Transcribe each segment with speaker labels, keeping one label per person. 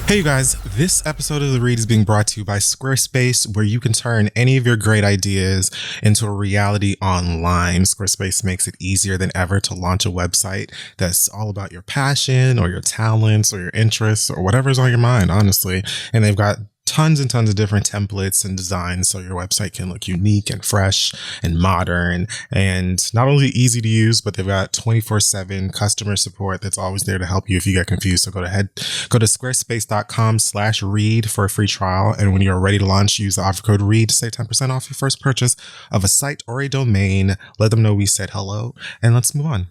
Speaker 1: Hey you guys, this episode of The Read is being brought to you by Squarespace, where you can turn any of your great ideas into a reality online. Squarespace makes it easier than ever to launch a website that's all about your passion or your talents or your interests or whatever's on your mind, honestly. And they've got tons and tons of different templates and designs so your website can look unique and fresh and modern and not only easy to use, but they've got 24/7 customer support that's always there to help you if you get confused. So go to squarespace.com/read for a free trial. And when you're ready to launch, use the offer code READ to save 10% off your first purchase of a site or a domain. Let them know we said hello, and let's move on.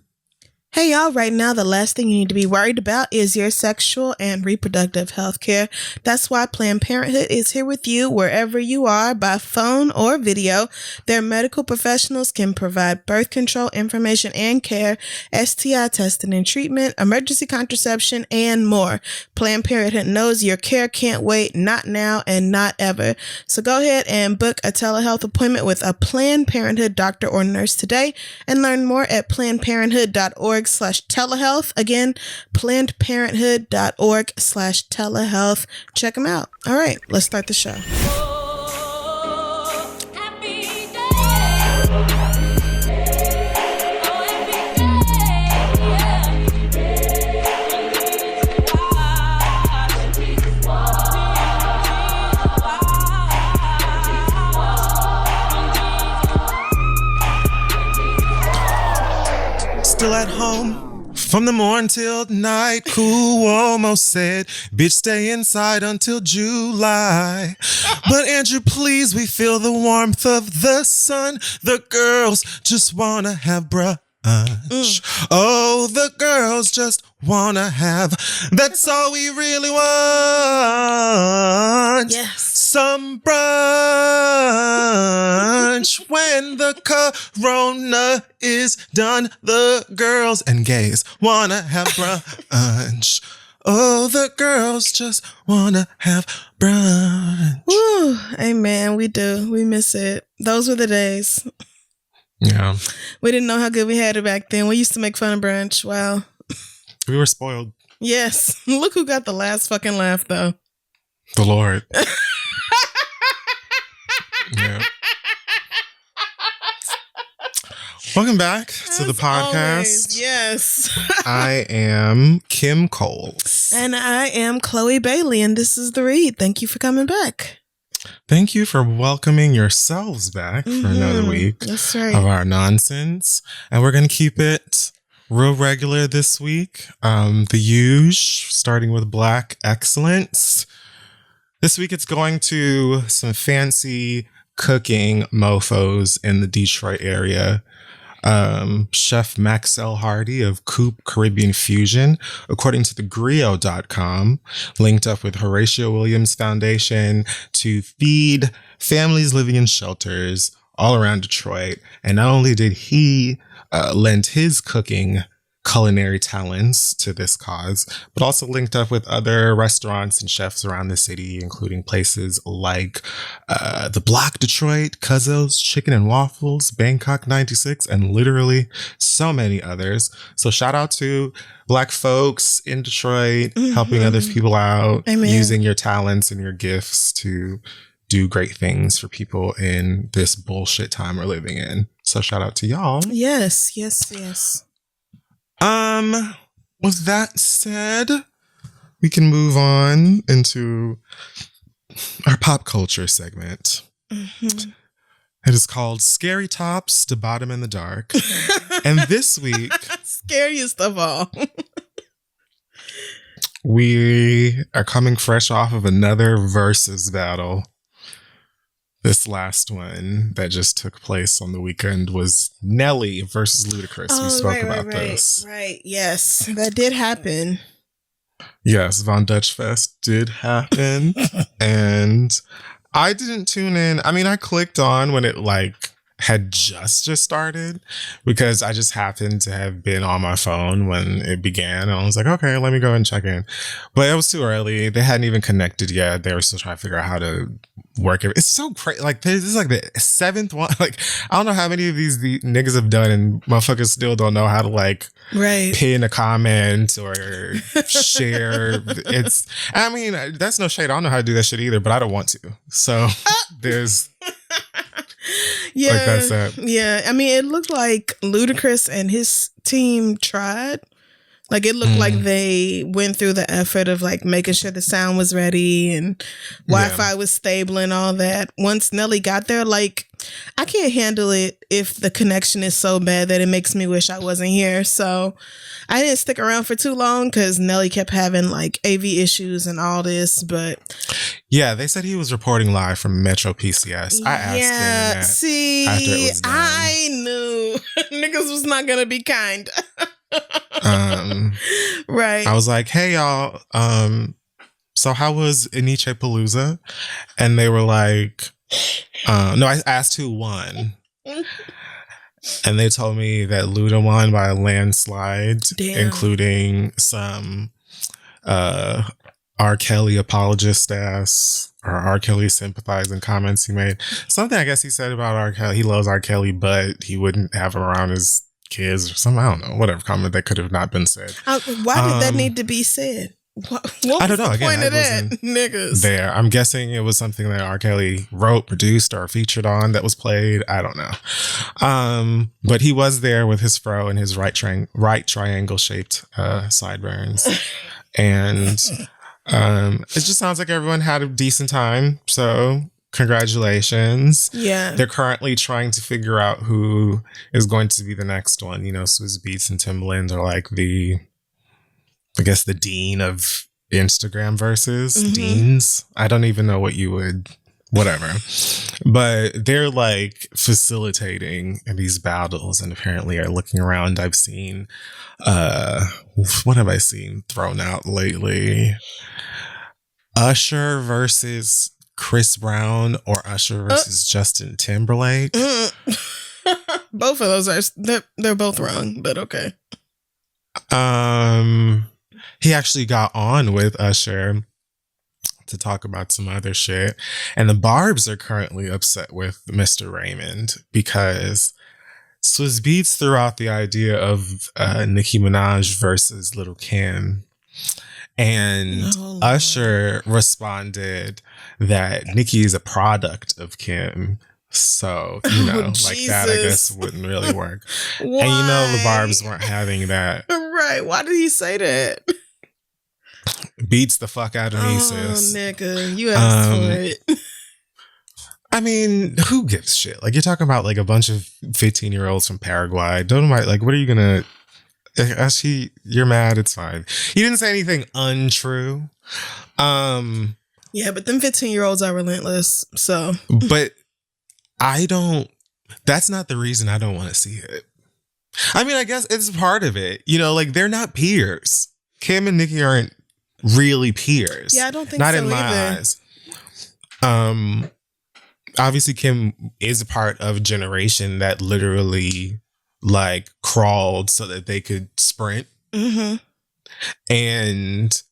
Speaker 2: Hey y'all, right now the last thing you need to be worried about is your sexual and reproductive health care. That's why Planned Parenthood is here with you wherever you are by phone or video. Their medical professionals can provide birth control information and care, STI testing and treatment, emergency contraception, and more. Planned Parenthood knows your care can't wait, not now and not ever. So go ahead and book a telehealth appointment with a Planned Parenthood doctor or nurse today and learn more at plannedparenthood.org/telehealth. Again, plannedparenthood.org/telehealth. Check them out. All right, let's start the show.
Speaker 1: Still at home from the morning till night. Cool almost said, bitch, stay inside until July. But Andrew, please, we feel the warmth of the sun. The girls just wanna have brunch. Oh, the girls just wanna have. That's all we really want.
Speaker 2: Yes.
Speaker 1: Some brunch. When the corona is done, the girls and gays wanna have brunch. Oh, the girls just wanna have brunch.
Speaker 2: Woo, amen. We do. We miss it. Those were the days.
Speaker 1: Yeah.
Speaker 2: We didn't know how good we had it back then. We used to make fun of brunch. Wow.
Speaker 1: We were spoiled.
Speaker 2: Yes. Look who got the last fucking laugh, though.
Speaker 1: The Lord. Yeah. Welcome back to the podcast.
Speaker 2: Always, yes.
Speaker 1: I am Kim Coles.
Speaker 2: And I am Chloe Bailey, and this is The Read. Thank you for coming back.
Speaker 1: Thank you for welcoming yourselves back for another week
Speaker 2: That's right.
Speaker 1: of our nonsense. And we're going to keep it real regular this week. The huge, starting with Black Excellence. This week it's going to some fancy cooking mofos in the Detroit area. Chef Maxell Hardy of Coop Caribbean Fusion, according to thegrio.com, linked up with Horatio Williams Foundation to feed families living in shelters all around Detroit. And not only did he lend his cooking culinary talents to this cause, but also linked up with other restaurants and chefs around the city, including places like the Block Detroit, Cuzzo's Chicken and Waffles, Bangkok 96, and literally so many others. So shout out to Black folks in Detroit, helping other people out,
Speaker 2: Amen.
Speaker 1: Using your talents and your gifts to do great things for people in this bullshit time we're living in. So shout out to y'all.
Speaker 2: Yes, yes, yes.
Speaker 1: With that said, we can move on into our pop culture segment. It is called Scary Tops to Bottom in the Dark. And this week,
Speaker 2: Scariest of all.
Speaker 1: we are coming fresh off of another versus battle. This last one that just took place on the weekend was Nelly versus Ludacris. We spoke about this.
Speaker 2: Right, yes. That did happen.
Speaker 1: Yes, Von Dutch Fest did happen. And I didn't tune in. I mean, I clicked on when it had just started, because I just happened to have been on my phone when it began. And I was like, okay, let me go and check in. But it was too early. They hadn't even connected yet. They were still trying to figure out how to work it. It's so crazy. Like, this is like the 7th one. Like, I don't know how many of these niggas have done, and motherfuckers still don't know how to, like, pin a comment or share. I mean, that's no shade. I don't know how to do that shit either, but I don't want to. So there's...
Speaker 2: Yeah,
Speaker 1: like, that's that.
Speaker 2: Yeah. I mean, it looked like Ludacris and his team tried. Like, it looked like they went through the effort of, like, making sure the sound was ready and Wi-Fi was stable and all that. Once Nelly got there, like, I can't handle it if the connection is so bad that it makes me wish I wasn't here. So I didn't stick around for too long because Nelly kept having, like, AV issues and all this. But
Speaker 1: yeah, they said he was reporting live from Metro PCS. I asked him that
Speaker 2: see,
Speaker 1: after it was done.
Speaker 2: I knew niggas was not gonna be kind. Right.
Speaker 1: I was like, hey y'all, so how was Iniche Palooza? And they were like, no, I asked who won. And they told me that Luda won by a landslide, including some R. Kelly apologist ass or R. Kelly sympathizing comments he made. Something I guess he said about R. Kelly. He loves R. Kelly, but he wouldn't have him around his kids or something. I don't know. Whatever comment that could have not been said.
Speaker 2: Why did that need to be said? What
Speaker 1: I don't know.
Speaker 2: The point
Speaker 1: Again,
Speaker 2: of that, niggas?
Speaker 1: There. I'm guessing it was something that R. Kelly wrote, produced, or featured on that was played. I don't know. But he was there with his fro and his right triangle shaped sideburns. And it just sounds like everyone had a decent time. So congratulations.
Speaker 2: Yeah.
Speaker 1: They're currently trying to figure out who is going to be the next one. You know, Swizz Beatz and Timbaland are like the dean of Instagram versus deans. I don't even know what you would, whatever. But they're like facilitating these battles and apparently are looking around. I've seen, what have I seen thrown out lately? Usher versus Chris Brown or Usher versus Justin Timberlake.
Speaker 2: Both of those they're both wrong, but okay.
Speaker 1: He actually got on with Usher to talk about some other shit. And the Barbs are currently upset with Mr. Raymond because Swizz Beatz threw out the idea of Nicki Minaj versus Lil Kim. And Usher responded that Nicki is a product of Kim. So, you know, like that, I guess, wouldn't really work. Why? And you know, the Barbs weren't having that.
Speaker 2: Right. Why did he say that?
Speaker 1: Beats the fuck out of me, sis.
Speaker 2: Oh, nigga. You asked for it.
Speaker 1: I mean, who gives a shit? Like, you're talking about, like, a bunch of 15-year-olds from Paraguay. Don't mind, like, what are you gonna... Actually, you're mad. It's fine. He didn't say anything untrue.
Speaker 2: Yeah, but them 15-year-olds are relentless, so...
Speaker 1: But I don't... That's not the reason I don't want to see it. I mean, I guess it's part of it. You know, like, they're not peers. Kim and Nicki aren't really peers.
Speaker 2: Yeah, I don't think
Speaker 1: not
Speaker 2: so
Speaker 1: in my
Speaker 2: either.
Speaker 1: eyes. Obviously, Kim is a part of a generation that literally, like, crawled so that they could sprint.
Speaker 2: Mm-hmm.
Speaker 1: And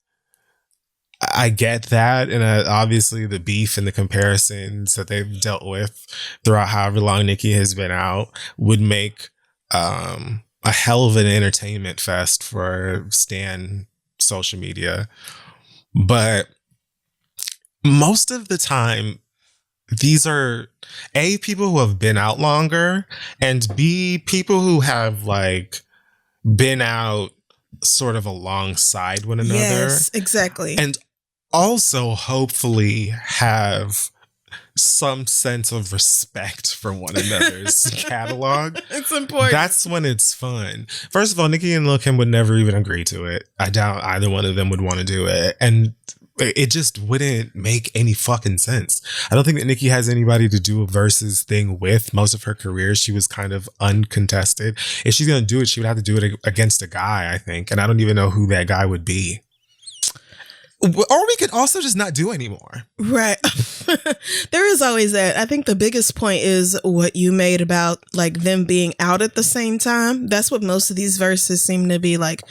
Speaker 1: I get that. And obviously, the beef and the comparisons that they've dealt with throughout however long Nicki has been out would make a hell of an entertainment fest for Stan social media. But most of the time, these are A, people who have been out longer, and B, people who have like been out sort of alongside one another.
Speaker 2: Yes, exactly.
Speaker 1: And also hopefully have some sense of respect for one another's catalog.
Speaker 2: It's important.
Speaker 1: That's when it's fun. First of all, Nicki and Lil Kim would never even agree to it. I doubt either one of them would want to do it. And it just wouldn't make any fucking sense. I don't think that Nicki has anybody to do a versus thing with. Most of her career, she was kind of uncontested. If she's going to do it, she would have to do it against a guy, I think. And I don't even know who that guy would be. Or we could also just not do anymore.
Speaker 2: Right. There is always that. I think the biggest point is what you made about like them being out at the same time. That's what most of these verses seem to be, like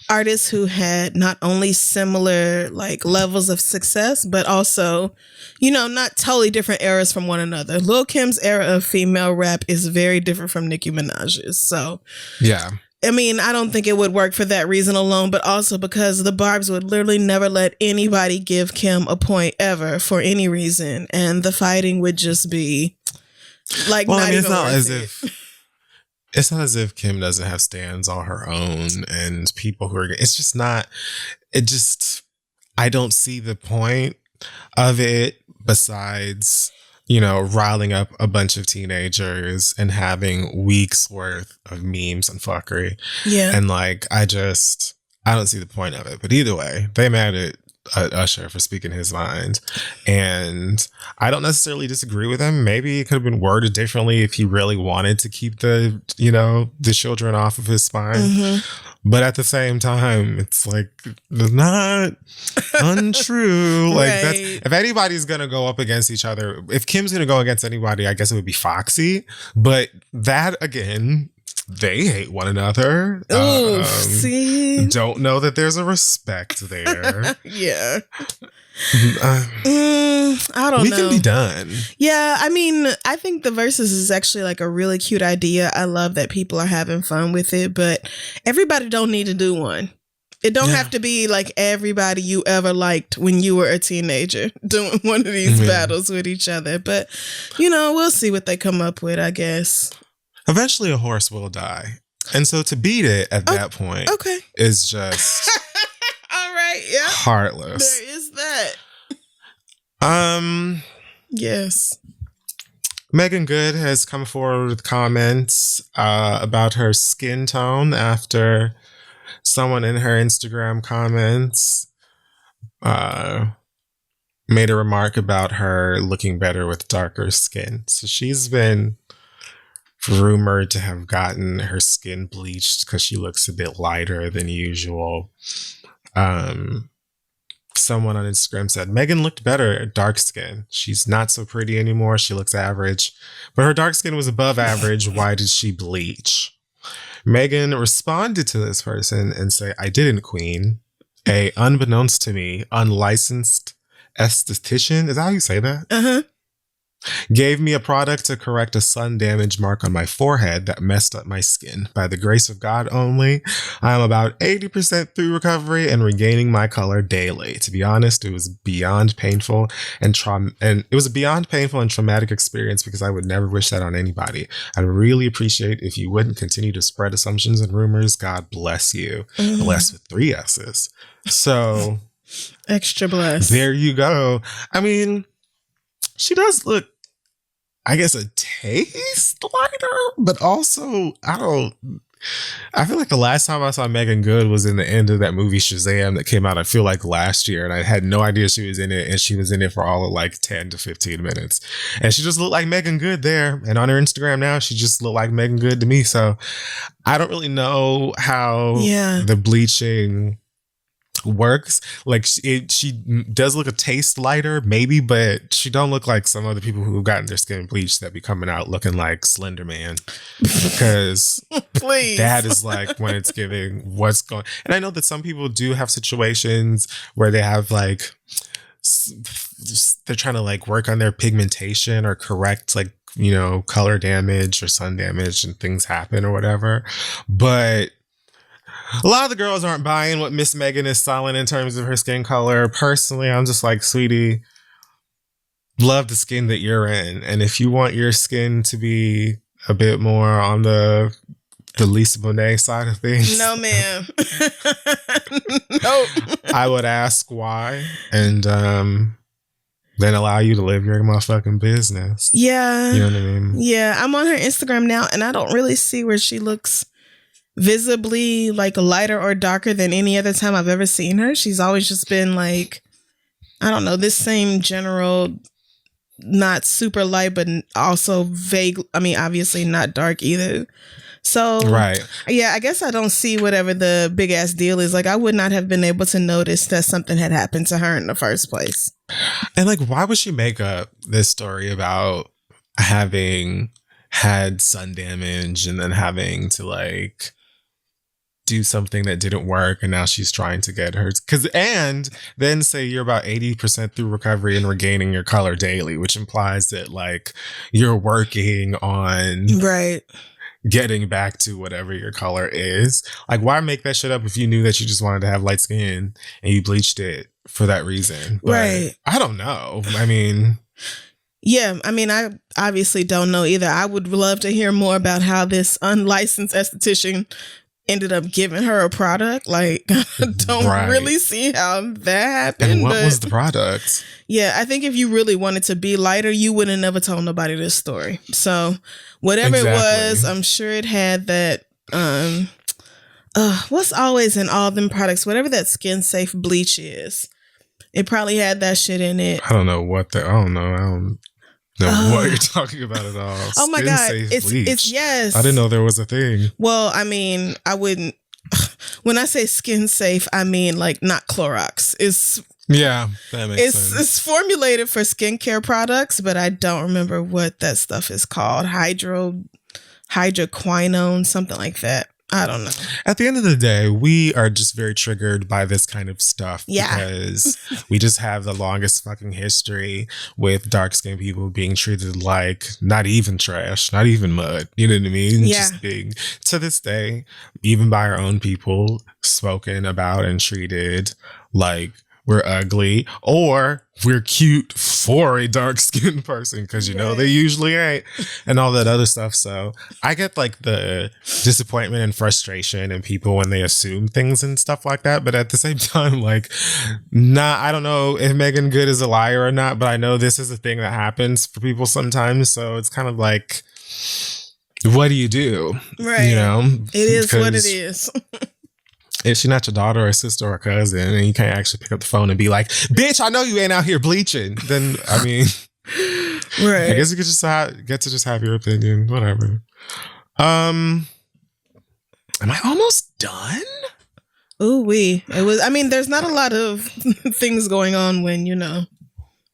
Speaker 2: artists who had not only similar like levels of success, but also, you know, not totally different eras from one another. Lil Kim's era of female rap is very different from Nicki Minaj's. So
Speaker 1: yeah.
Speaker 2: I mean, I don't think it would work for that reason alone, but also because the Barbs would literally never let anybody give Kim a point ever for any reason. And the fighting would just be like,
Speaker 1: well,
Speaker 2: not
Speaker 1: I mean,
Speaker 2: even
Speaker 1: it's not as if Kim doesn't have stands all her own and people who are, it's just not, I don't see the point of it besides, you know, riling up a bunch of teenagers and having weeks worth of memes and fuckery.
Speaker 2: Yeah.
Speaker 1: And like, I don't see the point of it. But either way, they mad at Usher for speaking his mind. And I don't necessarily disagree with him. Maybe it could have been worded differently if he really wanted to keep the children off of his spine.
Speaker 2: Mm-hmm.
Speaker 1: But at the same time, it's like not untrue. Like
Speaker 2: right.
Speaker 1: that's, if anybody's gonna go up against each other, if Kim's gonna go against anybody, I guess it would be Foxy. But that again, they hate one another.
Speaker 2: Ooh, see?
Speaker 1: Don't know that there's a respect there.
Speaker 2: Yeah. I don't know.
Speaker 1: We can be done.
Speaker 2: Yeah, I mean, I think the verses is actually like a really cute idea. I love that people are having fun with it, but everybody don't need to do one. It don't have to be like everybody you ever liked when you were a teenager doing one of these battles with each other. But, you know, we'll see what they come up with, I guess.
Speaker 1: Eventually a horse will die. And so to beat it at that point is just
Speaker 2: all right, yeah.
Speaker 1: heartless.
Speaker 2: There is that. Yes.
Speaker 1: Megan Good has come forward with comments about her skin tone after someone in her Instagram comments made a remark about her looking better with darker skin. So she's been rumored to have gotten her skin bleached because she looks a bit lighter than usual. Someone on Instagram said, Megan looked better at dark skin. She's not so pretty anymore. She looks average. But her dark skin was above average. Why did she bleach? Megan responded to this person and say, I didn't, queen. A unbeknownst to me, unlicensed esthetician. Is that how you say that?
Speaker 2: Uh-huh.
Speaker 1: Gave me a product to correct a sun damage mark on my forehead that messed up my skin. By the grace of God only, I am about 80% through recovery and regaining my color daily. To be honest, it was beyond painful and traumatic experience because I would never wish that on anybody. I'd really appreciate if you wouldn't continue to spread assumptions and rumors. God bless you. Bless with 3 S's. So
Speaker 2: extra bless.
Speaker 1: There you go. I mean, she does look, I guess, a taste lighter, but also, I feel like the last time I saw Megan Good was in the end of that movie Shazam that came out, I feel like last year, and I had no idea she was in it, and she was in it for all of like 10 to 15 minutes. And she just looked like Megan Good there. And on her Instagram now, she just looked like Megan Good to me. So I don't really know how the bleaching works. Like she does look a taste lighter maybe, but she don't look like some other people who've gotten their skin bleached that be coming out looking like Slender Man, because
Speaker 2: please,
Speaker 1: that is like when it's giving what's going. And I know that some people do have situations where they have like they're trying to like work on their pigmentation or correct like, you know, color damage or sun damage and things happen or whatever, but a lot of the girls aren't buying what Miss Megan is selling in terms of her skin color. Personally, I'm just like, sweetie, love the skin that you're in. And if you want your skin to be a bit more on the Lisa Bonet side of things.
Speaker 2: No, ma'am. Nope.
Speaker 1: I would ask why. And then allow you to live your motherfucking business.
Speaker 2: Yeah.
Speaker 1: You know what I mean?
Speaker 2: Yeah. I'm on her Instagram now and I don't really see where she looks visibly like lighter or darker than any other time I've ever seen her. She's always just been like, I don't know, this same general, not super light, but also vague. I mean, obviously not dark either. So,
Speaker 1: right.
Speaker 2: yeah, I guess I don't see whatever the big ass deal is. Like, I would not have been able to notice that something had happened to her in the first place.
Speaker 1: And like, why would she make up this story about having had sun damage and then having to like do something that didn't work, and now she's trying to get hers and then say you're about 80% through recovery and regaining your color daily, which implies that like you're working on
Speaker 2: right
Speaker 1: getting back to whatever your color is. Like, why make that shit up if you knew that you just wanted to have light skin and you bleached it for that reason? But
Speaker 2: right.
Speaker 1: I don't know. I mean,
Speaker 2: yeah, I mean, I obviously don't know either. I would love to hear more about how this unlicensed esthetician ended up giving her a product. Like, I don't really see how that happened.
Speaker 1: And what was the product?
Speaker 2: Yeah, I think if you really wanted to be lighter, you would have never told nobody this story. So whatever it was, I'm sure it had that, what's always in all them products, whatever that skin safe bleach is. It probably had that shit in it.
Speaker 1: I don't know what what you're talking about at all.
Speaker 2: Oh my God. It's yes.
Speaker 1: I didn't know there was a thing.
Speaker 2: Well, I mean, I wouldn't, when I say skin safe, I mean like not Clorox.
Speaker 1: Yeah, that makes sense.
Speaker 2: It's formulated for skincare products, but I don't remember what that stuff is called. Hydroquinone, something like that. I don't know.
Speaker 1: At the end of the day, we are just very triggered by this kind of stuff.
Speaker 2: Yeah.
Speaker 1: Because we just have the longest fucking history with dark-skinned people being treated like not even trash, not even mud. You know what I mean?
Speaker 2: Yeah.
Speaker 1: Just being, to this day, even by our own people, spoken about and treated like we're ugly or we're cute for a dark-skinned person, because you know they usually ain't, and all that other stuff. So I get like the disappointment and frustration in people when they assume things and stuff like that. But at the same time, like, I don't know if Megan Good is a liar or not, but I know this is a thing that happens for people sometimes. So it's kind of like, what do you do?
Speaker 2: Right.
Speaker 1: You know,
Speaker 2: it is what it is.
Speaker 1: If she's not your daughter or sister or cousin, and you can't actually pick up the phone and be like, bitch, I know you ain't out here bleaching, then, I mean,
Speaker 2: right.
Speaker 1: I guess you could just get to just have your opinion, whatever. Am I almost done?
Speaker 2: Ooh, I mean, there's not a lot of things going on when, you know,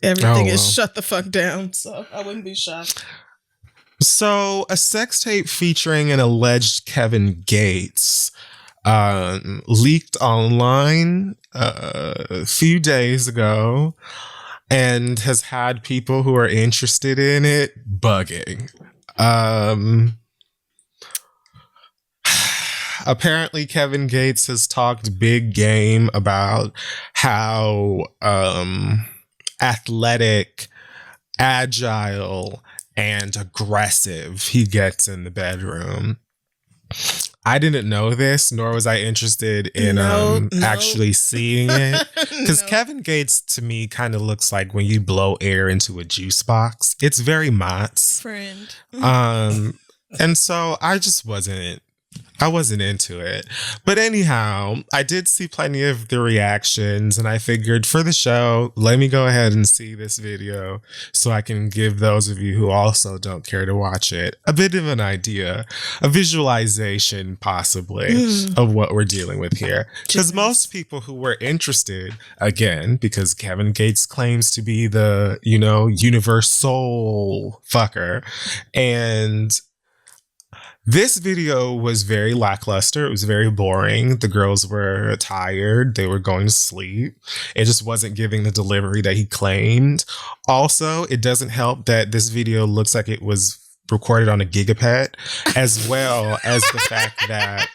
Speaker 2: everything is shut the fuck down, so I wouldn't be shocked.
Speaker 1: So, a sex tape featuring an alleged Kevin Gates leaked online a few days ago and has had people who are interested in it bugging. Apparently Kevin Gates has talked big game about how athletic, agile, and aggressive he gets in the bedroom. I didn't know this, nor was I interested in actually seeing it. Because Kevin Gates, to me, kind of looks like when you blow air into a juice box. It's very Mott's.
Speaker 2: Friend.
Speaker 1: And so I just wasn't into it. But anyhow, I did see plenty of the reactions, and I figured for the show, let me go ahead and see this video so I can give those of you who also don't care to watch it a bit of an idea, a visualization possibly of what we're dealing with here. Because most people who were interested, again, because Kevin Gates claims to be the, universal fucker, and this video was very lackluster. It was very boring. The girls were tired. They were going to sleep. It just wasn't giving the delivery that he claimed. Also, it doesn't help that this video looks like it was recorded on a gigapet, as well as the fact that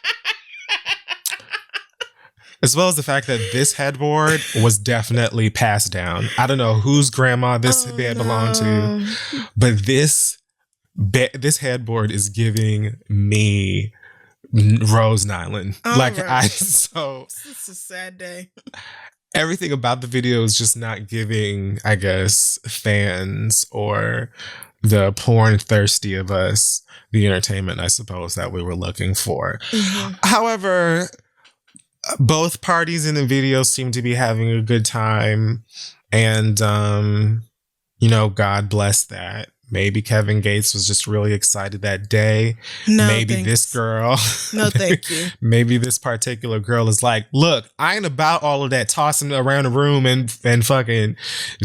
Speaker 1: this headboard was definitely passed down. I don't know whose grandma this bed belonged to, but this headboard is giving me Rose Nyland.
Speaker 2: It's a sad day.
Speaker 1: Everything about the video is just not giving, I guess, fans or the porn thirsty of us the entertainment, I suppose, that we were looking for. Mm-hmm. However, both parties in the video seem to be having a good time, and God bless that. maybe Kevin Gates was just really excited that day.
Speaker 2: No,
Speaker 1: maybe
Speaker 2: thanks.
Speaker 1: this girl.
Speaker 2: No, thank you.
Speaker 1: Maybe this particular girl is like, look, I ain't about all of that tossing around the room and fucking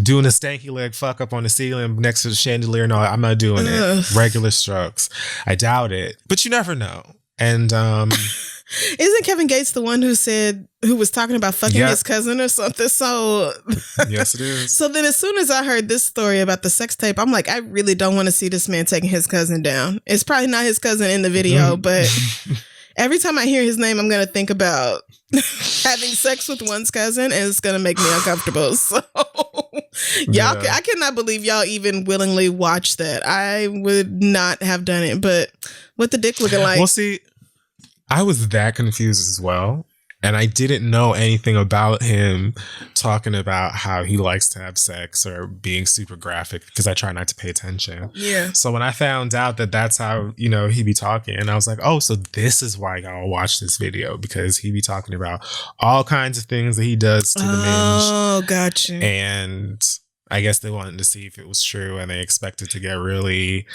Speaker 1: doing a stanky leg fuck up on the ceiling next to the chandelier. No, I'm not doing it. Regular strokes. I doubt it. But you never know. And
Speaker 2: isn't Kevin Gates the one who was talking about fucking his cousin or something? So
Speaker 1: yes, it is.
Speaker 2: So then as soon as I heard this story about the sex tape, I'm like, I really don't want to see this man taking his cousin down. It's probably not his cousin in the video, but every time I hear his name, I'm going to think about having sex with one's cousin, and it's going to make me uncomfortable. So I cannot believe y'all even willingly watched that. I would not have done it, but what the dick looking like?
Speaker 1: Well, see, I was that confused as well. And I didn't know anything about him talking about how he likes to have sex or being super graphic because I try not to pay attention.
Speaker 2: Yeah.
Speaker 1: So when I found out that that's how, he be talking, and I was like, oh, so this is why y'all watch this video, because he be talking about all kinds of things that he does to the minge.
Speaker 2: Oh, gotcha.
Speaker 1: And I guess they wanted to see if it was true, and they expected to get really,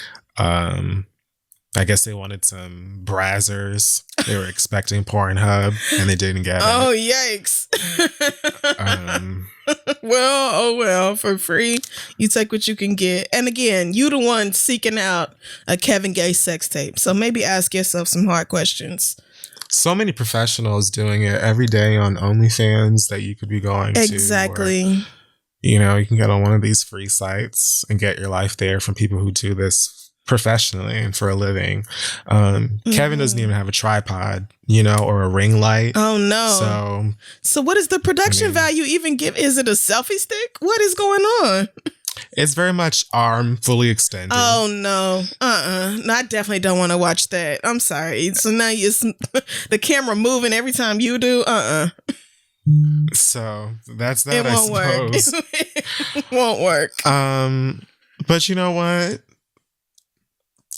Speaker 1: I guess they wanted some brazzers. They were expecting Pornhub, and they didn't get it.
Speaker 2: Oh, yikes. Well, for free, you take what you can get. And again, you the one seeking out a Kevin Gates sex tape. So maybe ask yourself some hard questions.
Speaker 1: So many professionals doing it every day on OnlyFans that you could be going to.
Speaker 2: Exactly.
Speaker 1: Or, you can get on one of these free sites and get your life there from people who do this professionally and for a living. Kevin doesn't even have a tripod, or a ring light.
Speaker 2: Oh no. So what is the production value even give? Is it a selfie stick? What is going on?
Speaker 1: It's very much arm fully extended.
Speaker 2: Oh no. No, I definitely don't want to watch that. I'm sorry. So now it's the camera moving every time you do.
Speaker 1: So that's that.
Speaker 2: It won't work. It won't work.
Speaker 1: But you know what?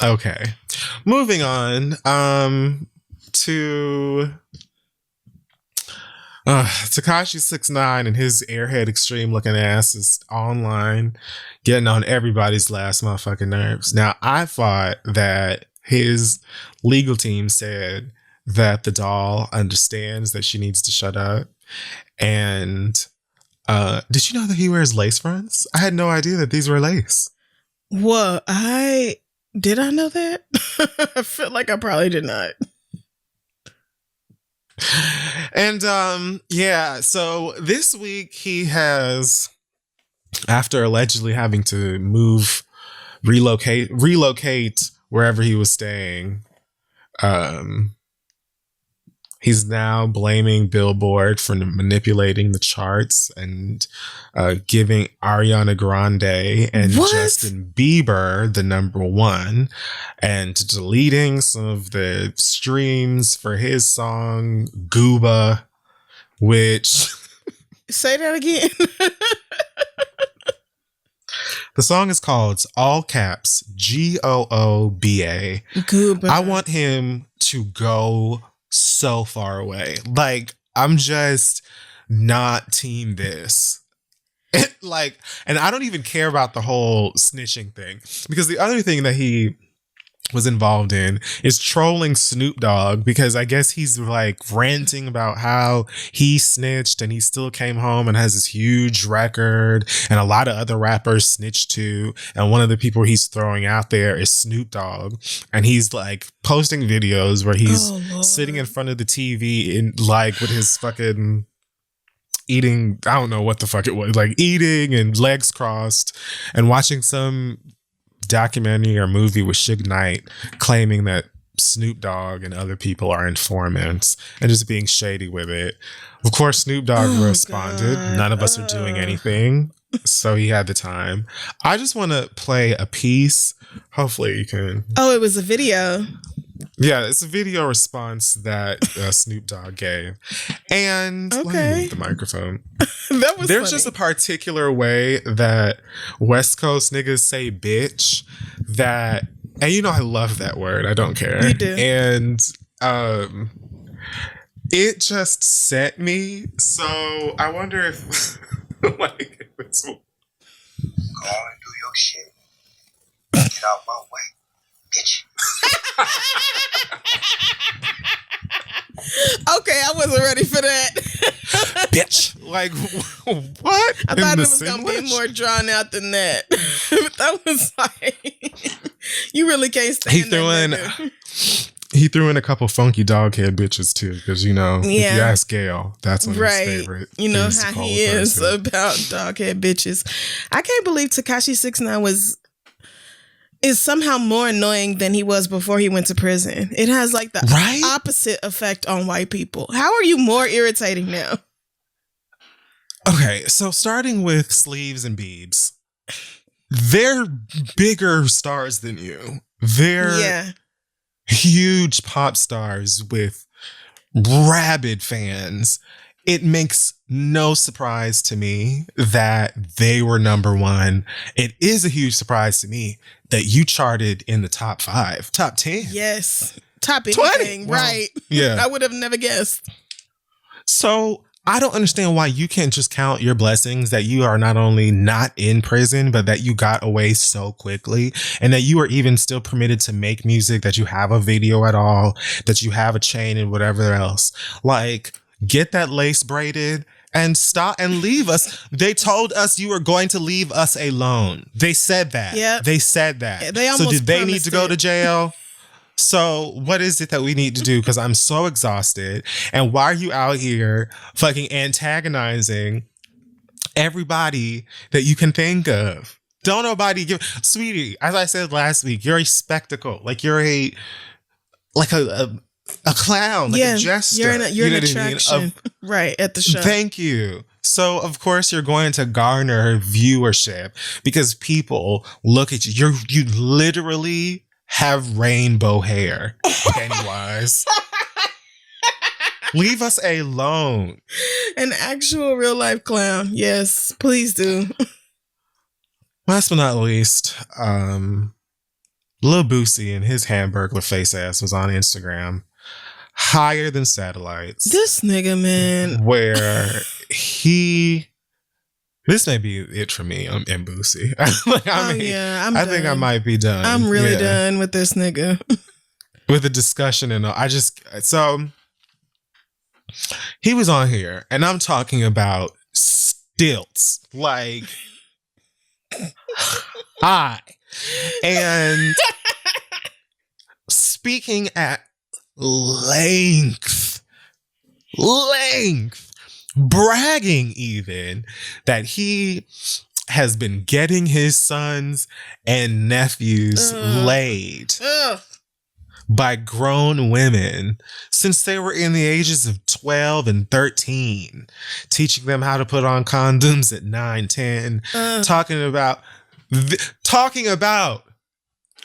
Speaker 1: Okay, moving on to Tekashi 6ix9ine and his airhead extreme looking ass is online getting on everybody's last motherfucking nerves. Now, I thought that his legal team said that the doll understands that she needs to shut up. And did you know that he wears lace fronts? I had no idea that these were lace.
Speaker 2: Well, did I know that? I feel like I probably did not.
Speaker 1: And so this week he has, after allegedly having to relocate wherever he was staying, he's now blaming Billboard for manipulating the charts and giving Ariana Grande and Justin Bieber the number one, and deleting some of the streams for his song Gooba, which...
Speaker 2: Say that again.
Speaker 1: The song is called, it's all caps, Gooba.
Speaker 2: Gooba.
Speaker 1: I want him to go so far away. Like, I'm just not team this. And I don't even care about the whole snitching thing, because the other thing that he was involved in is trolling Snoop Dogg, because I guess he's like ranting about how he snitched and he still came home and has this huge record, and a lot of other rappers snitched too, and one of the people he's throwing out there is Snoop Dogg, and he's like posting videos where he's sitting in front of the TV in like with his fucking eating, I don't know what the fuck it was, like eating and legs crossed and watching some documentary or movie with Suge Knight claiming that Snoop Dogg and other people are informants and just being shady with it. Of course, Snoop Dogg responded, none of us are doing anything. So he had the time. I just want to play a piece. Hopefully you can.
Speaker 2: Oh, it was a video.
Speaker 1: Yeah, it's a video response that Snoop Dogg gave. And let me move the microphone. There's
Speaker 2: funny.
Speaker 1: Just a particular way that West Coast niggas say bitch that, and I love that word. I don't care.
Speaker 2: You do.
Speaker 1: And it just set me. So I wonder if like it's...
Speaker 3: Go and do your shit. out my way, bitch.
Speaker 2: Okay, I wasn't ready for that.
Speaker 1: Bitch. Like, what?
Speaker 2: I thought it was going to be more drawn out than that. That was like, you really can't stand
Speaker 1: He threw in a couple funky dog head bitches too, because if you ask Gail, that's one of his favorite.
Speaker 2: You know how he is about dog head bitches. I can't believe Tekashi 6ix9ine is somehow more annoying than he was before he went to prison. It has like the opposite effect on white people. How are you more irritating now?
Speaker 1: Okay, so starting with Sleeves and Biebs, they're bigger stars than you. They're huge pop stars with rabid fans. It makes no surprise to me that they were number one. It is a huge surprise to me that you charted in the top 5, top 10.
Speaker 2: Yes. Top anything,
Speaker 1: 20.
Speaker 2: right.
Speaker 1: Yeah.
Speaker 2: I would have never guessed.
Speaker 1: So I don't understand why you can't just count your blessings that you are not only not in prison, but that you got away so quickly and that you are even still permitted to make music, that you have a video at all, that you have a chain and whatever else. Like, get that lace braided and stop and leave us. They told us you were going to leave us alone. They said that.
Speaker 2: Yeah.
Speaker 1: They said that.
Speaker 2: They almost
Speaker 1: so did they need
Speaker 2: promised
Speaker 1: to go
Speaker 2: it.
Speaker 1: to jail? So what is it that we need to do? Because I'm so exhausted. And why are you out here fucking antagonizing everybody that you can think of? Don't nobody give... Sweetie, as I said last week, you're a spectacle. Like you're a clown, like a jester.
Speaker 2: You're an attraction. Right, at the show.
Speaker 1: Thank you. So, of course, you're going to garner viewership because people look at you. You literally have rainbow hair, Pennywise. Leave us alone.
Speaker 2: An actual real life clown. Yes, please do.
Speaker 1: Last but not least, Lil Boosie and his Hamburglar face ass was on Instagram. Higher than satellites.
Speaker 2: This nigga, man.
Speaker 1: Where this may be it for me and Boosie. I think I might be done.
Speaker 2: I'm really done with this nigga.
Speaker 1: With the discussion and all. So he was on here and I'm talking about stilts. Like, hi. And speaking at length, bragging even that he has been getting his sons and nephews laid by grown women since they were in the ages of 12 and 13, teaching them how to put on condoms at 9, 10, talking about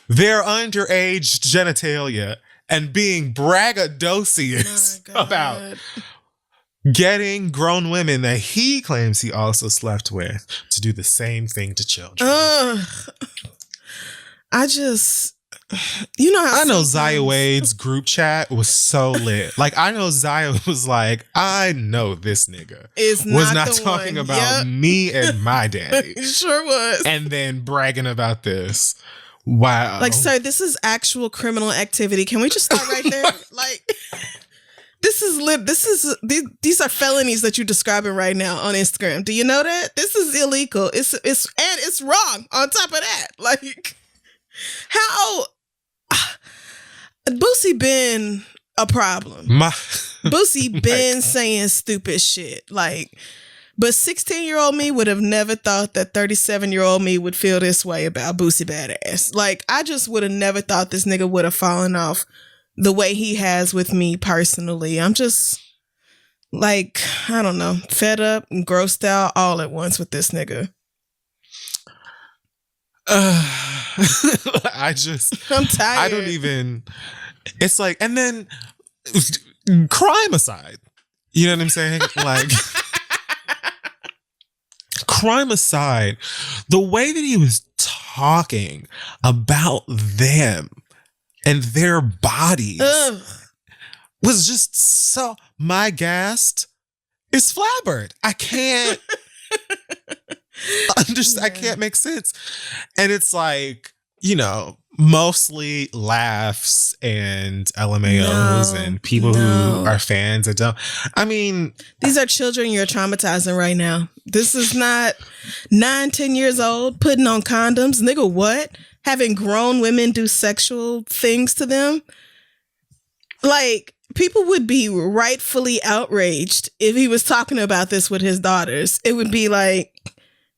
Speaker 1: their underage genitalia and being braggadocious about getting grown women that he claims he also slept with to do the same thing to children. I know Zaya Wade's group chat was so lit. Like, I know Zaya was like, I know this nigga was not talking about me and my daddy.
Speaker 2: He sure was.
Speaker 1: And then bragging about this. Wow.
Speaker 2: Like, sir, this is actual criminal activity. Can we just start right there? Like, these are felonies that you're describing right now on Instagram. Do you know that? This is illegal. It's wrong on top of that. Like, how Boosie been a problem. Boosie been saying stupid shit. Like, but 16-year-old me would have never thought that 37-year-old me would feel this way about Boosie Badass. Like, I just would have never thought this nigga would have fallen off the way he has with me personally. I'm just, like, I don't know, fed up and grossed out all at once with this nigga.
Speaker 1: I'm tired. I don't even, it's like, and then crime aside, you know what I'm saying? Like, crime aside, the way that he was talking about them and their bodies was just so, my ghast is flabbered. I can't understand. I can't make sense. And it's like, mostly laughs and LMAOs and people who are fans that don't. I mean,
Speaker 2: these are children you're traumatizing right now. This is not 9-10 years old putting on condoms. Nigga, what? Having grown women do sexual things to them? Like, people would be rightfully outraged if he was talking about this with his daughters. It would be like,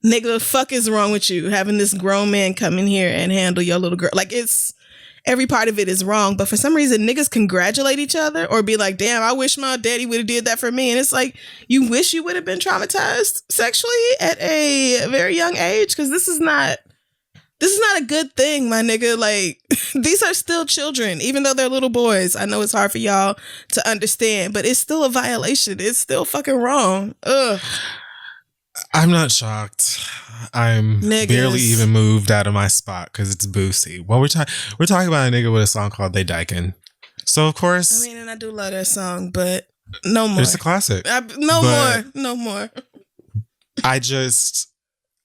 Speaker 2: nigga, the fuck is wrong with you having this grown man come in here and handle your little girl? Like, it's every part of it is wrong. But for some reason, niggas congratulate each other or be like, damn, I wish my daddy would have did that for me. And it's like, you wish you would have been traumatized sexually at a very young age, because this is not a good thing, my nigga. Like, these are still children, even though they're little boys. I know it's hard for y'all to understand, but it's still a violation. It's still fucking wrong. Ugh.
Speaker 1: I'm not shocked. I'm barely even moved out of my spot because it's Boosie. Well, we're talking about a nigga with a song called They Dykin'. So, of course.
Speaker 2: I mean, and I do love that song, but no more.
Speaker 1: It's a classic.
Speaker 2: No more.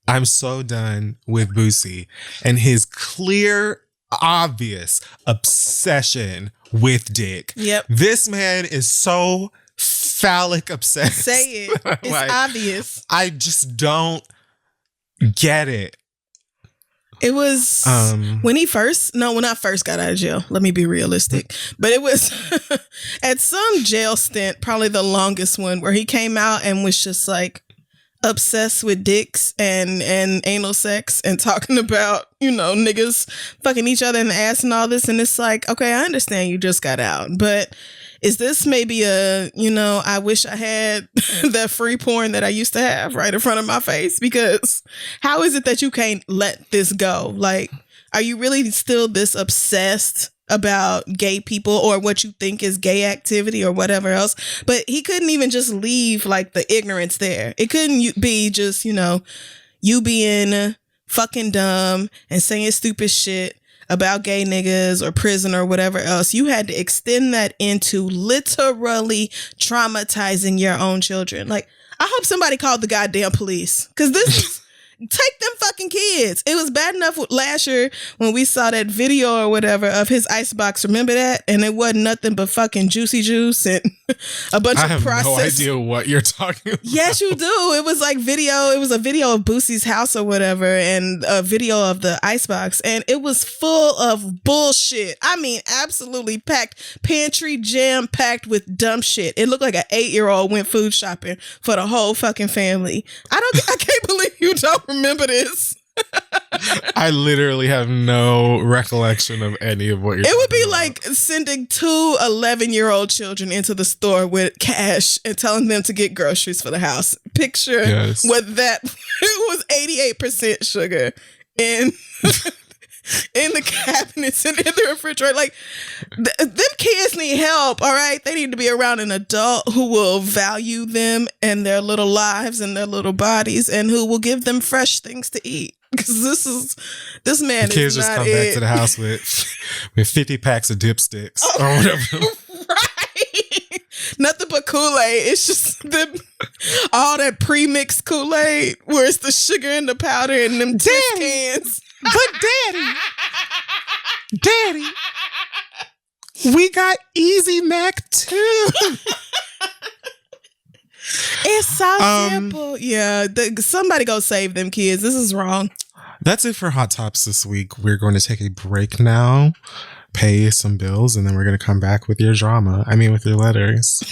Speaker 1: I'm so done with Boosie and his clear, obvious obsession with dick.
Speaker 2: Yep.
Speaker 1: This man is so phallic obsessed.
Speaker 2: Say it. It's like, obvious.
Speaker 1: I just don't get it.
Speaker 2: It was when I first got out of jail. Let me be realistic. But it was at some jail stint, probably the longest one, where he came out and was just like obsessed with dicks and anal sex and talking about, niggas fucking each other in the ass and all this. And it's like, okay, I understand you just got out, but is this maybe I wish I had that free porn that I used to have right in front of my face? Because how is it that you can't let this go? Like, are you really still this obsessed about gay people or what you think is gay activity or whatever else? But he couldn't even just leave like the ignorance there. It couldn't be just, you being fucking dumb and saying stupid shit about gay niggas or prison or whatever else. You had to extend that into literally traumatizing your own children. Like, I hope somebody called the goddamn police, because this is take them fucking kids. It was bad enough last year when we saw that video or whatever of his icebox. Remember that? And it wasn't nothing but fucking juicy juice and a bunch of processed. I have no
Speaker 1: idea what you're talking about.
Speaker 2: Yes, you do. It was like video. It was a video of Boosie's house or whatever, and a video of the icebox, and it was full of bullshit. I mean, absolutely packed. Pantry jam packed with dumb shit. It looked like an 8-year-old went food shopping for the whole fucking family. I can't believe you don't remember this.
Speaker 1: I literally have no recollection of any of what you're
Speaker 2: It would be
Speaker 1: about.
Speaker 2: like sending 2 11-year-old children into the store with cash and telling them to get groceries for the house. Picture what that it was 88% sugar in in the cabinets and in the refrigerator. Like, them kids need help, all right? They need to be around an adult who will value them and their little lives and their little bodies, and who will give them fresh things to eat. Because this man
Speaker 1: the kids
Speaker 2: is
Speaker 1: just
Speaker 2: not
Speaker 1: come back to the house with 50 packs of dipsticks or whatever.
Speaker 2: Right. Nothing but Kool-Aid. It's just all that pre-mixed Kool-Aid where it's the sugar and the powder and them cans.
Speaker 1: But Daddy, we got Easy Mac too.
Speaker 2: It's so simple. Yeah, somebody go save them kids. This is wrong.
Speaker 1: That's it for Hot Tops this week. We're going to take a break now, pay some bills, and then we're going to come back with your drama. With your letters.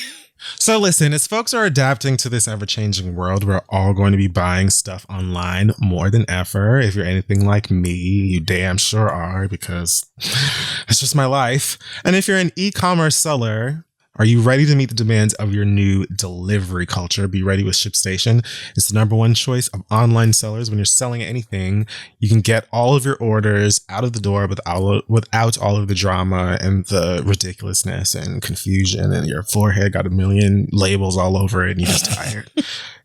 Speaker 1: So listen, as folks are adapting to this ever-changing world, we're all going to be buying stuff online more than ever. If you're anything like me, you damn sure are, because it's just my life. And if you're an e-commerce seller, are you ready to meet the demands of your new delivery culture? Be ready with ShipStation. It's the #1 choice of online sellers. When you're selling anything, you can get all of your orders out of the door without all of the drama and the ridiculousness and confusion, and your forehead got a million labels all over it and you're just tired.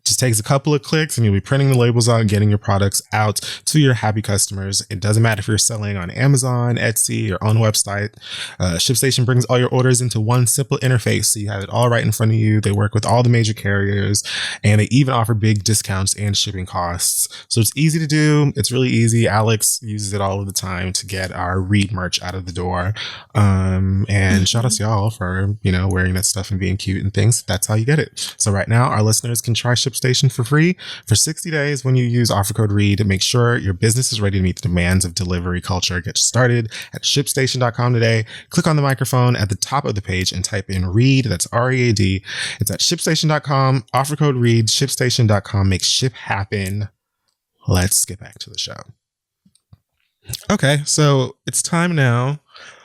Speaker 1: Just takes a couple of clicks and you'll be printing the labels out and getting your products out to your happy customers. It doesn't matter if you're selling on Amazon, Etsy, your own website. ShipStation brings all your orders into one simple interface, so you have it all right in front of you. They work with all the major carriers, and they even offer big discounts and shipping costs. So it's easy to do. It's really easy. Alex uses it all of the time to get our Read merch out of the door. And shout out to y'all for, wearing that stuff and being cute and things. That's how you get it. So right now, our listeners can try ShipStation for free for 60 days when you use offer code READ. Make sure your business is ready to meet the demands of delivery culture. Get started at ShipStation.com today. Click on the microphone at the top of the page and type in READ. That's READ. It's at ShipStation.com. Offer code READ. ShipStation.com. Make ship happen. Let's get back to the show. Okay, so it's time now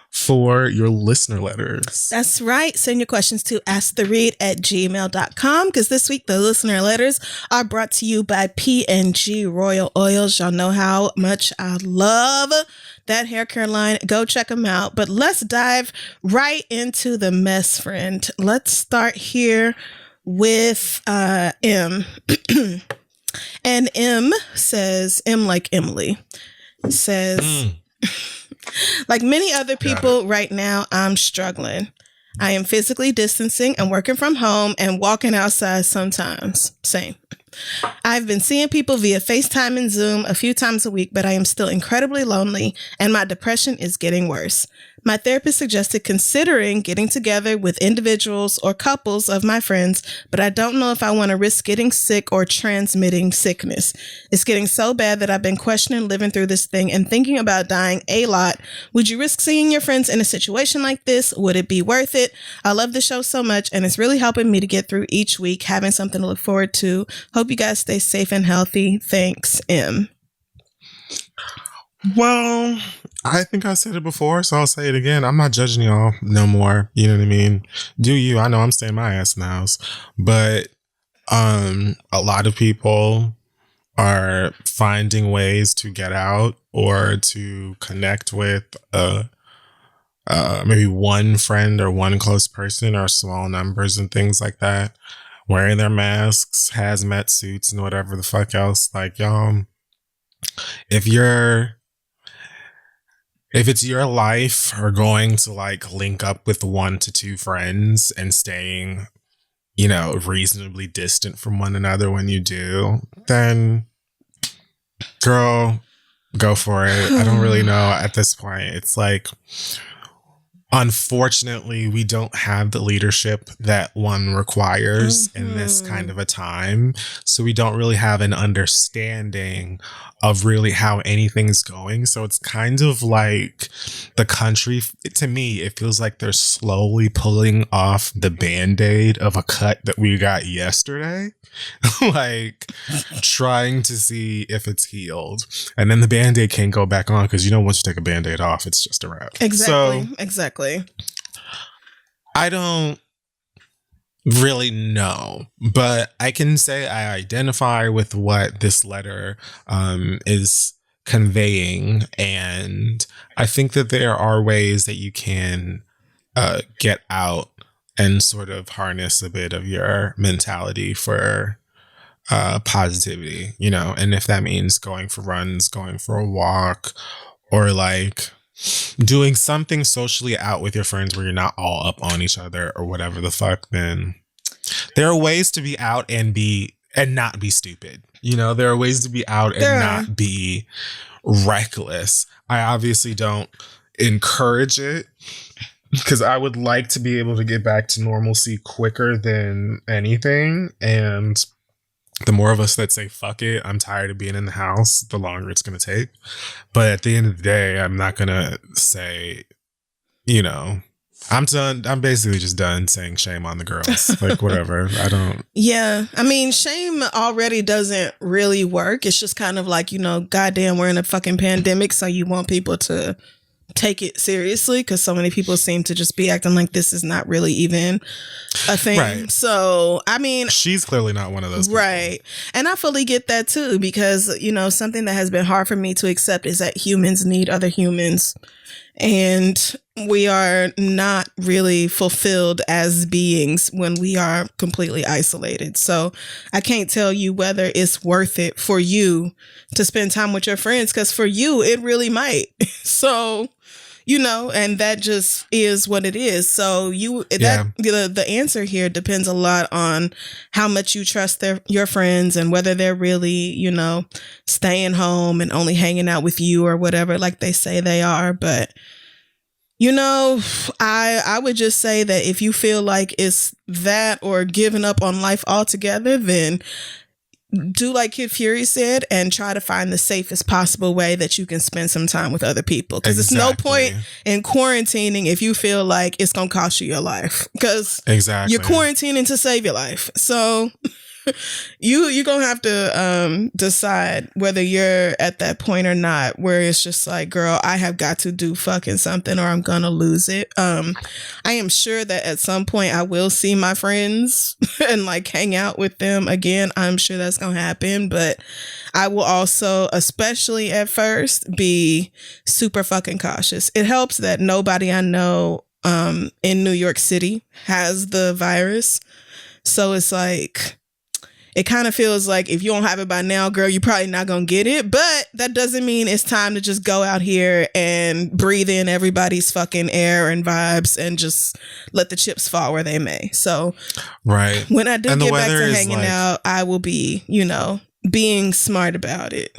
Speaker 1: for your listener letters.
Speaker 2: That's right. Send your questions to asktheread@gmail.com, because this week the listener letters are brought to you by P&G Royal Oils. Y'all know how much I love that hair care line. Go check them out. But let's dive right into the mess, friend. Let's start here with M. And M says, M like Emily, says... Like many other people right now, I'm struggling. I am physically distancing and working from home and walking outside sometimes. Same. I've been seeing people via FaceTime and Zoom a few times a week, but I am still incredibly lonely and my depression is getting worse. My therapist suggested considering getting together with individuals or couples of my friends, but I don't know if I want to risk getting sick or transmitting sickness. It's getting so bad that I've been questioning living through this thing and thinking about dying a lot. Would you risk seeing your friends in a situation like this? Would it be worth it? I love the show so much, and it's really helping me to get through each week, having something to look forward to. Hope you guys stay safe and healthy. Thanks, M.
Speaker 1: Well, I think I said it before, so I'll say it again. I'm not judging y'all no more. You know what I mean? Do you? I know I'm staying my ass in the house. But a lot of people are finding ways to get out or to connect with maybe one friend or one close person or small numbers and things like that. Wearing their masks, hazmat suits, and whatever the fuck else. Like, y'all, if it's your life or going to like link up with 1 to 2 friends and staying, reasonably distant from one another when you do, then girl, go for it. I don't really know at this point. It's like, unfortunately, we don't have the leadership that one requires in this kind of a time. So we don't really have an understanding of really how anything's going. So it's kind of like the country, to me, it feels like they're slowly pulling off the Band-Aid of a cut that we got yesterday. Like trying to see if it's healed. And then the Band-Aid can't go back on because once you take a Band-Aid off, it's just a wrap.
Speaker 2: Exactly.
Speaker 1: I don't really know, but I can say I identify with what this letter is conveying. And I think that there are ways that you can get out and sort of harness a bit of your mentality for positivity, and if that means going for runs, going for a walk, or like doing something socially out with your friends where you're not all up on each other or whatever the fuck, then there are ways to be out and not be stupid. There are ways to be out and not be reckless. I obviously don't encourage it, because I would like to be able to get back to normalcy quicker than anything. And the more of us that say, fuck it, I'm tired of being in the house, the longer it's going to take. But at the end of the day, I'm not going to say, I'm done. I'm basically just done saying shame on the girls. Like, whatever. I don't.
Speaker 2: Yeah. I mean, shame already doesn't really work. It's just kind of like, goddamn, we're in a fucking pandemic. So you want people to take it seriously, because so many people seem to just be acting like this is not really even a thing.
Speaker 1: Right.
Speaker 2: So, I mean,
Speaker 1: she's clearly not one of those people.
Speaker 2: Right. And I fully get that too, because, something that has been hard for me to accept is that humans need other humans. And we are not really fulfilled as beings when we are completely isolated. So I can't tell you whether it's worth it for you to spend time with your friends, because for you, it really might. So, and that just is what it is. So the answer here depends a lot on how much you trust your friends and whether they're really, staying home and only hanging out with you or whatever, like they say they are. But I would just say that if you feel like it's that or giving up on life altogether, then do like Kid Fury said and try to find the safest possible way that you can spend some time with other people. Because It's no point in quarantining if you feel like it's going to cost you your life. Because you're quarantining to save your life. So you're going to have to decide whether you're at that point or not, where it's just like, girl, I have got to do fucking something or I'm going to lose it. I am sure that at some point I will see my friends and like hang out with them again. I'm sure that's going to happen, but I will also, especially at first, be super fucking cautious. It helps that nobody I know in New York City has the virus. So it's like, it kind of feels like if you don't have it by now, girl, you're probably not going to get it. But that doesn't mean it's time to just go out here and breathe in everybody's fucking air and vibes and just let the chips fall where they may. So when I do get back to hanging out, I will be, being smart about it.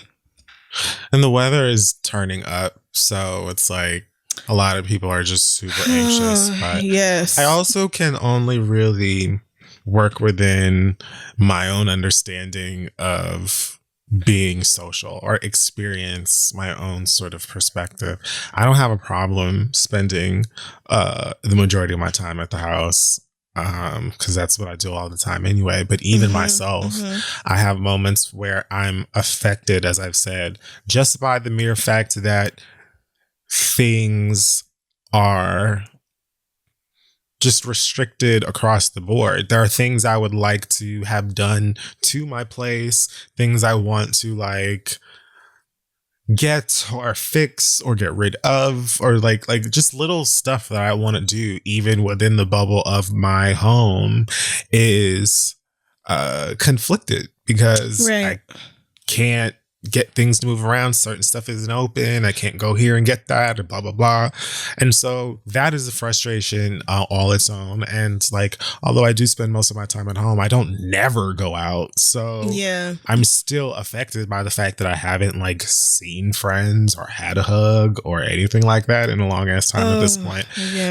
Speaker 1: And the weather is turning up. So it's like a lot of people are just super anxious. But
Speaker 2: yes.
Speaker 1: I also can only really work within my own understanding of being social or experience my own sort of perspective. I don't have a problem spending the majority of my time at the house because that's what I do all the time anyway. But even myself, I have moments where I'm affected, as I've said, just by the mere fact that things are just restricted across the board. There are things I would like to have done to my place, things I want to like get or fix or get rid of, or like just little stuff that I want to do even within the bubble of my home is conflicted because I can't get things to move around. Certain stuff isn't open. I can't go here and get that, or blah, blah, blah. And so that is a frustration all its own. And like, although I do spend most of my time at home, I don't never go out. So I'm still affected by the fact that I haven't like seen friends or had a hug or anything like that in a long ass time at this point.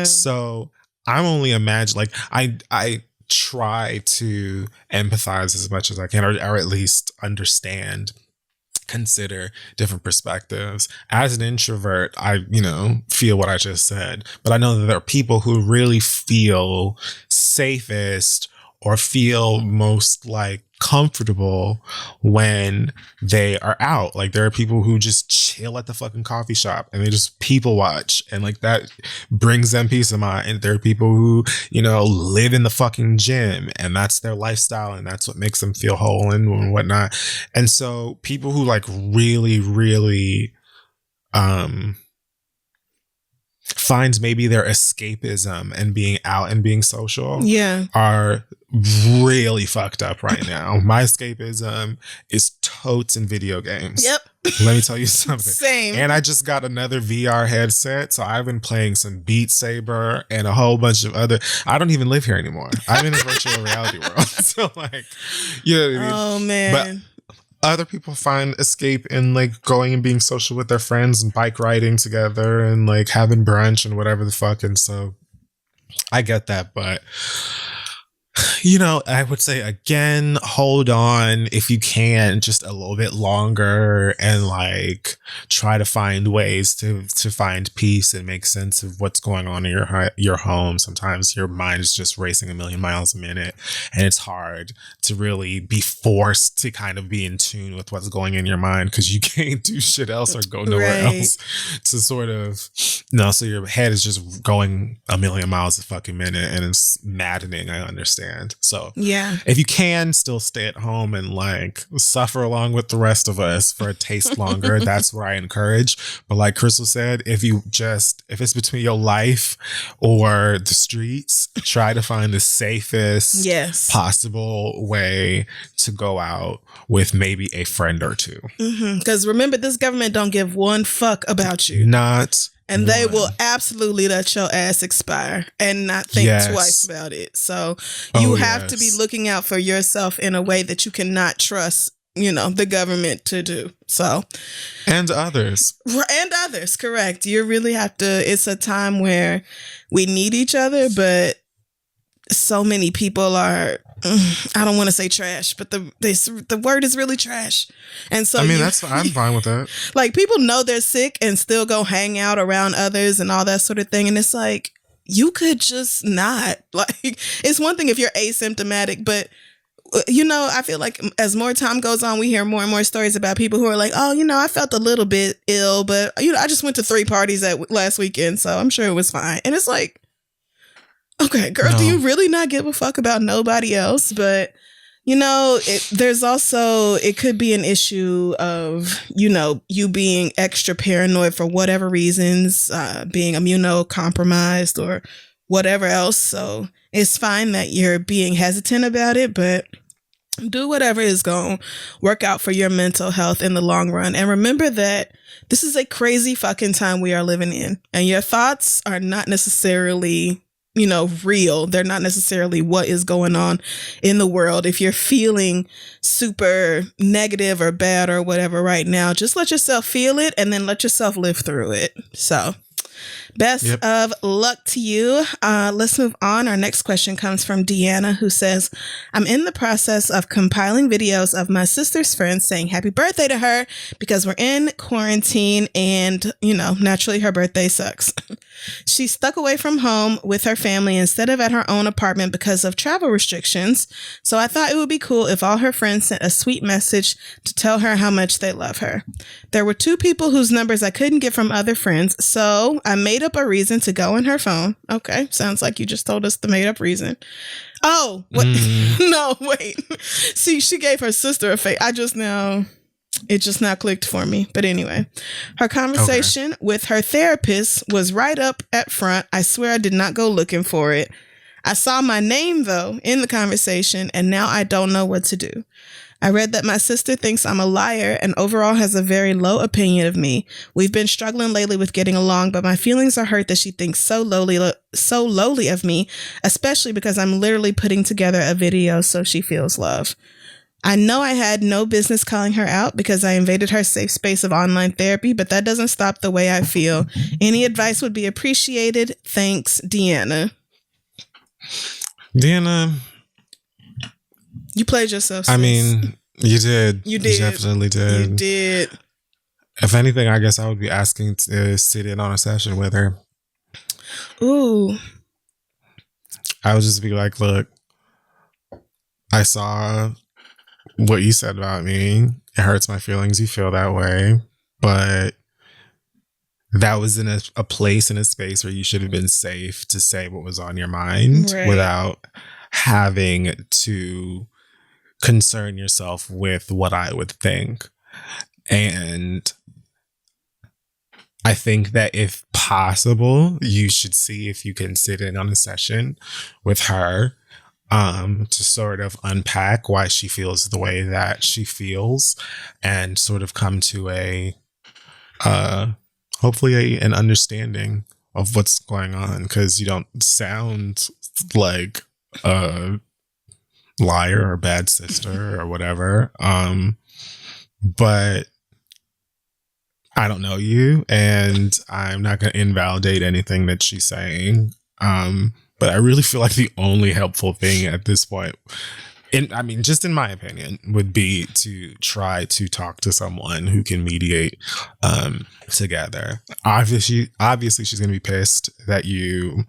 Speaker 1: So I'm only imagining, like I try to empathize as much as I can, or at least consider different perspectives. As an introvert, I, feel what I just said, but I know that there are people who really feel safest or feel most like comfortable when they are out. Like there are people who just chill at the fucking coffee shop and they just people watch, and like that brings them peace of mind. And there are people who, live in the fucking gym and that's their lifestyle and that's what makes them feel whole and whatnot. And so people who like really, really finds maybe their escapism and being out and being social are really fucked up right now. My escapism is totes and video games.
Speaker 2: Yep.
Speaker 1: Let me tell you something.
Speaker 2: Same.
Speaker 1: And I just got another VR headset, so I've been playing some Beat Saber and a whole bunch of other. I don't even live here anymore. I'm in a virtual reality world. So like, you know what I mean?
Speaker 2: Oh man.
Speaker 1: But other people find escape in like going and being social with their friends and bike riding together and like having brunch and whatever the fuck. And so I get that, but I would say again, hold on if you can just a little bit longer and like try to find ways to find peace and make sense of what's going on in your home. Sometimes your mind is just racing a million miles a minute and it's hard to really be forced to kind of be in tune with what's going in your mind because you can't do shit else or go nowhere else to sort of, so your head is just going a million miles a fucking minute and it's maddening. I understand. So
Speaker 2: Yeah.
Speaker 1: if you can still stay at home and like suffer along with the rest of us for a taste longer, that's what I encourage. But like Crystal said, if it's between your life or the streets, try to find the safest possible way to go out with maybe a friend or two.
Speaker 2: Because remember, this government don't give one fuck about you. And they will absolutely let your ass expire and not think twice about it. So you have to be looking out for yourself in a way that you cannot trust, the government to do. So.
Speaker 1: And others.
Speaker 2: And others, correct. You really have to. It's a time where we need each other, but so many people are, I don't want to say trash, but the word is really trash. And so
Speaker 1: I'm fine with that.
Speaker 2: Like, people know they're sick and still go hang out around others and all that sort of thing. And it's like, you could just not. Like, it's one thing if you're asymptomatic, but I feel like as more time goes on, we hear more and more stories about people who are like, oh, I felt a little bit ill, but I just went to 3 parties last weekend, so I'm sure it was fine. And it's like, okay, girl, do you really not give a fuck about nobody else? But, there's also, it could be an issue of, you being extra paranoid for whatever reasons, being immunocompromised or whatever else. So it's fine that you're being hesitant about it, but do whatever is going to work out for your mental health in the long run. And remember that this is a crazy fucking time we are living in, and your thoughts are not necessarily real. They're not necessarily what is going on in the world. If you're feeling super negative or bad or whatever right now, just let yourself feel it and then let yourself live through it. So best of luck to you. Let's move on. Our next question comes from Deanna, who says, I'm in the process of compiling videos of my sister's friends saying happy birthday to her because we're in quarantine and, naturally her birthday sucks. She's stuck away from home with her family instead of at her own apartment because of travel restrictions. So I thought it would be cool if all her friends sent a sweet message to tell her how much they love her. There were 2 people whose numbers I couldn't get from other friends, so I made up a reason to go in her phone. Okay, sounds like you just told us the made up reason. Oh, what? No, wait. See, she gave her sister a fake. It just now clicked for me. But anyway, her conversation with her therapist was right up at front. I swear I did not go looking for it. I saw my name, though, in the conversation, and now I don't know what to do. I read that my sister thinks I'm a liar and overall has a very low opinion of me. We've been struggling lately with getting along, but my feelings are hurt that she thinks so lowly of me, especially because I'm literally putting together a video so she feels love. I know I had no business calling her out because I invaded her safe space of online therapy, but that doesn't stop the way I feel. Any advice would be appreciated. Thanks, Deanna.
Speaker 1: Deanna,
Speaker 2: you played yourself, sis.
Speaker 1: I mean, you did. You definitely did.
Speaker 2: You did.
Speaker 1: If anything, I guess I would be asking to sit in on a session with her.
Speaker 2: Ooh.
Speaker 1: I would just be like, look, I saw what you said about me. It hurts my feelings. You feel that way. But that was in a place, in a space where you should have been safe to say what was on your mind without having to concern yourself with what I would think. And I think that if possible, you should see if you can sit in on a session with her to sort of unpack why she feels the way that she feels and sort of come to hopefully an understanding of what's going on, because you don't sound like a liar or bad sister or whatever. But I don't know you, and I'm not going to invalidate anything that she's saying. But I really feel like the only helpful thing at this point, just in my opinion, would be to try to talk to someone who can mediate together. Obviously, she's going to be pissed that you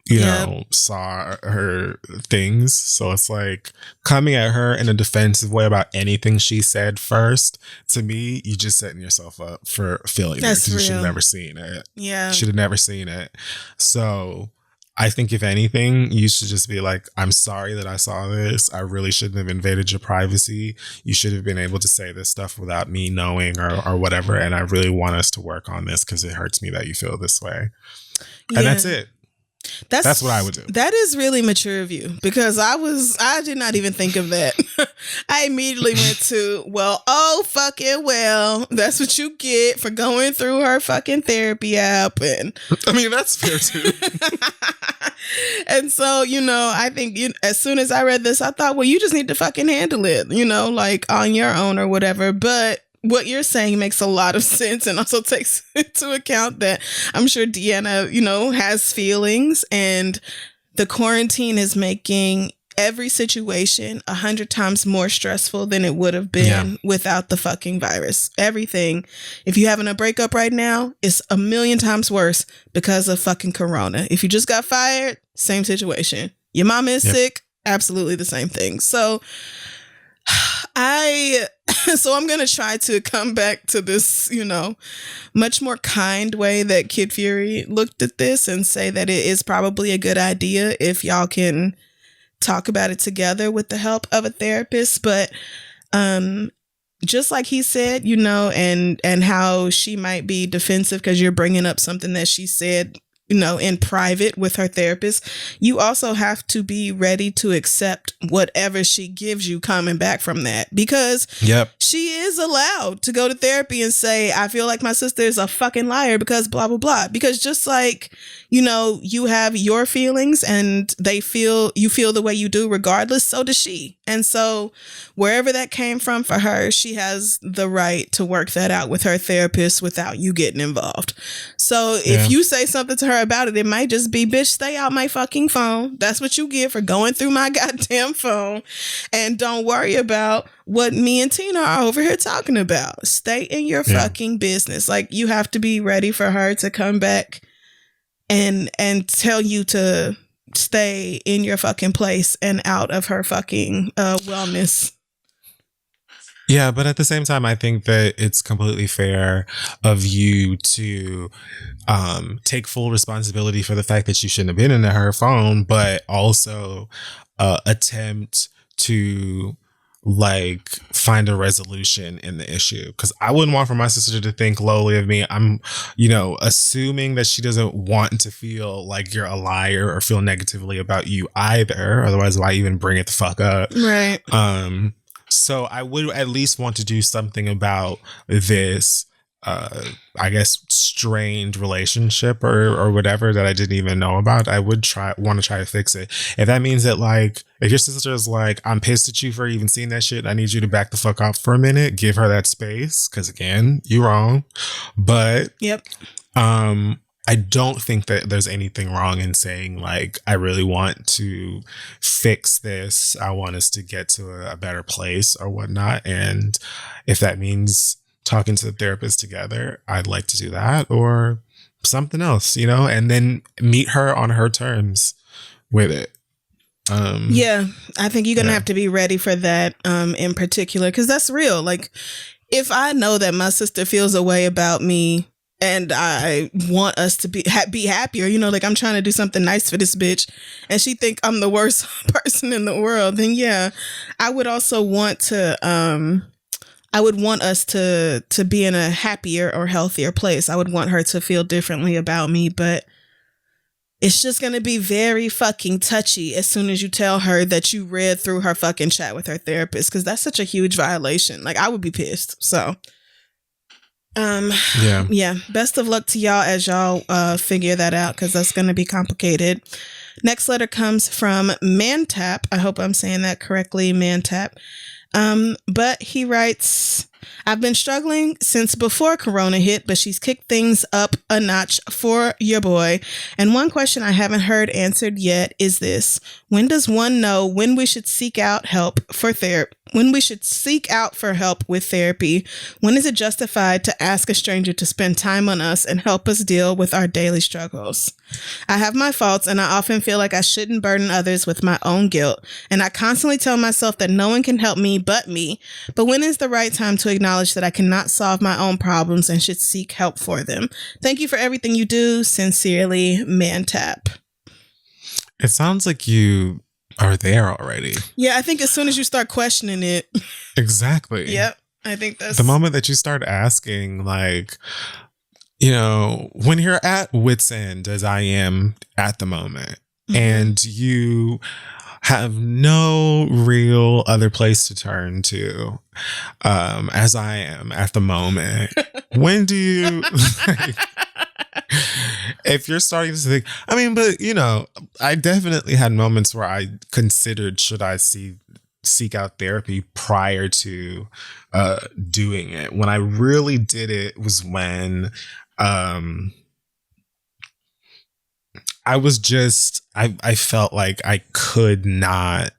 Speaker 1: know, saw her things. So it's like coming at her in a defensive way about anything she said first. To me, you just setting yourself up for failure because you should have never seen it.
Speaker 2: Yeah.
Speaker 1: Should have never seen it. So I think if anything, you should just be like, I'm sorry that I saw this. I really shouldn't have invaded your privacy. You should have been able to say this stuff without me knowing or whatever. And I really want us to work on this because it hurts me that you feel this way. Yeah. And that's it. That's what I would do.
Speaker 2: That is really mature of you, because I did not even think of that. I immediately went to, that's what you get for going through her fucking therapy app. And
Speaker 1: I mean, that's fair too.
Speaker 2: And so, I think as soon as I read this, I thought, well, you just need to fucking handle it, like on your own or whatever. But what you're saying makes a lot of sense, and also takes into account that I'm sure Deanna, has feelings, and the quarantine is making every situation 100 times more stressful than it would have been without the fucking virus. Everything. If you're having a breakup right now, it's 1,000,000 times worse because of fucking Corona. If you just got fired, same situation. Your mama is sick, absolutely the same thing. So I'm going to try to come back to this, much more kind way that Kid Fury looked at this, and say that it is probably a good idea if y'all can talk about it together with the help of a therapist. But just like he said, and how she might be defensive because you're bringing up something that she said, in private with her therapist, you also have to be ready to accept whatever she gives you coming back from that, because she is allowed to go to therapy and say, I feel like my sister is a fucking liar because blah, blah, blah. Because just like, you have your feelings and you feel the way you do regardless, so does she. And so wherever that came from for her, she has the right to work that out with her therapist without you getting involved. So if you say something to her about it, it might just be, bitch, stay out my fucking phone. That's what you get for going through my goddamn phone. And don't worry about what me and Tina are over here talking about. Stay in your fucking business. Like, you have to be ready for her to come back and tell you to stay in your fucking place and out of her fucking wellness.
Speaker 1: Yeah, but at the same time, I think that it's completely fair of you to take full responsibility for the fact that you shouldn't have been into her phone, but also attempt to find a resolution in the issue. Because I wouldn't want for my sister to think lowly of me. I'm, assuming that she doesn't want to feel like you're a liar or feel negatively about you either. Otherwise, why even bring it the fuck up?
Speaker 2: Right.
Speaker 1: So I would at least want to do something about this, I guess, strained relationship or whatever that I didn't even know about. I would want to try to fix it. If that means that, if your sister is like, I'm pissed at you for even seeing that shit, I need you to back the fuck off for a minute, give her that space. Because again, you're wrong. But I don't think that there's anything wrong in saying, I really want to fix this. I want us to get to a better place or whatnot. And if that means talking to the therapist together, I'd like to do that, or something else, and then meet her on her terms with it.
Speaker 2: I think you're going to have to be ready for that in particular, because that's real. If I know that my sister feels a way about me, and I want us to be happier, I'm trying to do something nice for this bitch, and she think I'm the worst person in the world, then I would also want to, I would want us to be in a happier or healthier place. I would want her to feel differently about me, but it's just going to be very fucking touchy as soon as you tell her that you read through her fucking chat with her therapist, because that's such a huge violation. I would be pissed. So best of luck to y'all as y'all figure that out, because that's going to be complicated. Next letter comes from Mantap. I hope I'm saying that correctly, Mantap. But he writes, I've been struggling since before Corona hit, but she's kicked things up a notch for your boy. And one question I haven't heard answered yet is this: when does one know when we should seek out help for therapy? When we should seek out for help with therapy? When is it justified to ask a stranger to spend time on us and help us deal with our daily struggles? I have my faults, and I often feel like I shouldn't burden others with my own guilt. And I constantly tell myself that no one can help me but me. But when is the right time to acknowledge that I cannot solve my own problems and should seek help for them? Thank you for everything you do. Sincerely, Mantap.
Speaker 1: It sounds like you are there already.
Speaker 2: Yeah, I think as soon as you start questioning it.
Speaker 1: Exactly.
Speaker 2: Yep. I think that's
Speaker 1: the moment that you start asking, like, you know, when you're at wit's end, as I am at the moment, and you have no real other place to turn to, as I am at the moment, when do you, like, if you're starting to think, I mean, but, you know, I definitely had moments where I considered, should I seek out therapy prior to doing it. When I really did it was when I was just, I felt like I could not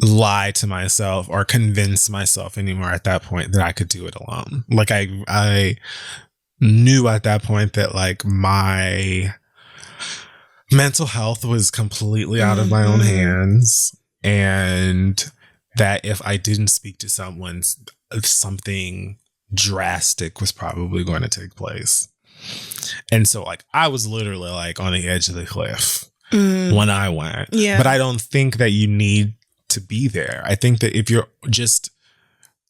Speaker 1: lie to myself or convince myself anymore at that point that I could do it alone. Like I knew at that point that like my mental health was completely out of my own hands, and that if I didn't speak to someone, something drastic was probably going to take place. And so like I was literally like on the edge of the cliff when I went.
Speaker 2: Yeah.
Speaker 1: But I don't think that you need to be there. I think that if you're just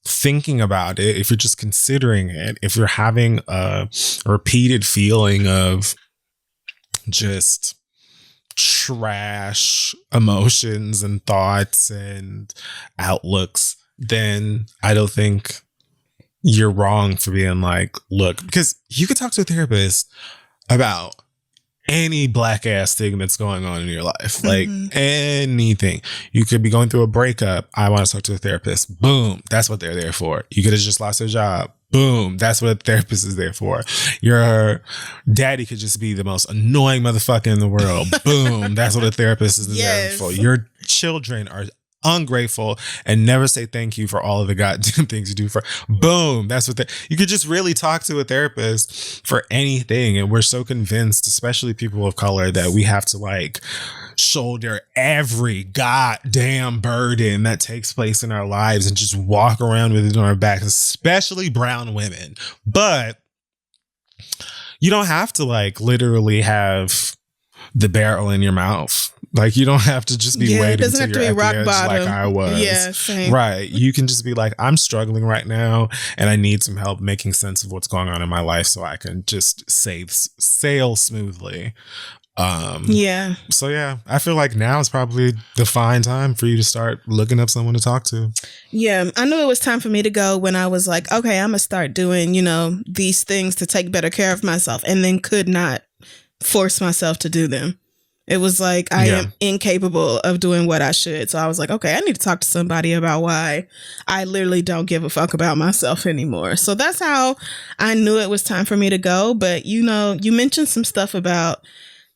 Speaker 1: thinking about it, if you're just considering it, if you're having a repeated feeling of just trash emotions and thoughts and outlooks, then I don't think you're wrong for being like, look, because you could talk to a therapist about any black ass thing that's going on in your life, like anything. You could be going through a breakup. I want to talk to a therapist. Boom. That's what they're there for. You could have just lost your job. Boom. That's what a therapist is there for. Your daddy could just be the most annoying motherfucker in the world. Boom. That's what a therapist is there for. Your children are ungrateful and never say thank you for all of the goddamn things you do for. Boom. That's what you could just really talk to a therapist for anything. And we're so convinced, especially people of color, that we have to like shoulder every goddamn burden that takes place in our lives and just walk around with it on our backs, especially brown women. But you don't have to like literally have the barrel in your mouth. Like you don't have to just be waiting until you're at the edge like I was.
Speaker 2: Yeah, same.
Speaker 1: Right. You can just be like, I'm struggling right now and I need some help making sense of what's going on in my life so I can just sail smoothly.
Speaker 2: Yeah.
Speaker 1: So yeah, I feel like now is probably the fine time for you to start looking up someone to talk to.
Speaker 2: Yeah. I knew it was time for me to go when I was like, okay, I'm going to start doing, you know, these things to take better care of myself, and then could not force myself to do them. It was like, I am incapable of doing what I should. So I was like, okay, I need to talk to somebody about why I literally don't give a fuck about myself anymore. So that's how I knew it was time for me to go. But, you know, you mentioned some stuff about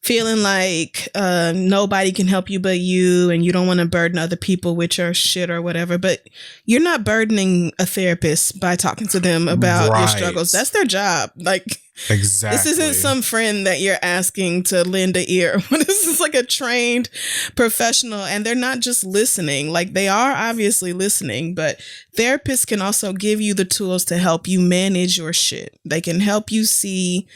Speaker 2: feeling like nobody can help you but you, and you don't want to burden other people with your shit or whatever. But you're not burdening a therapist by talking to them about your struggles. That's their job. Like,
Speaker 1: exactly.
Speaker 2: This isn't some friend that you're asking to lend an ear. This is like a trained professional, and they're not just listening. Like, they are obviously listening, but therapists can also give you the tools to help you manage your shit. They can help you see,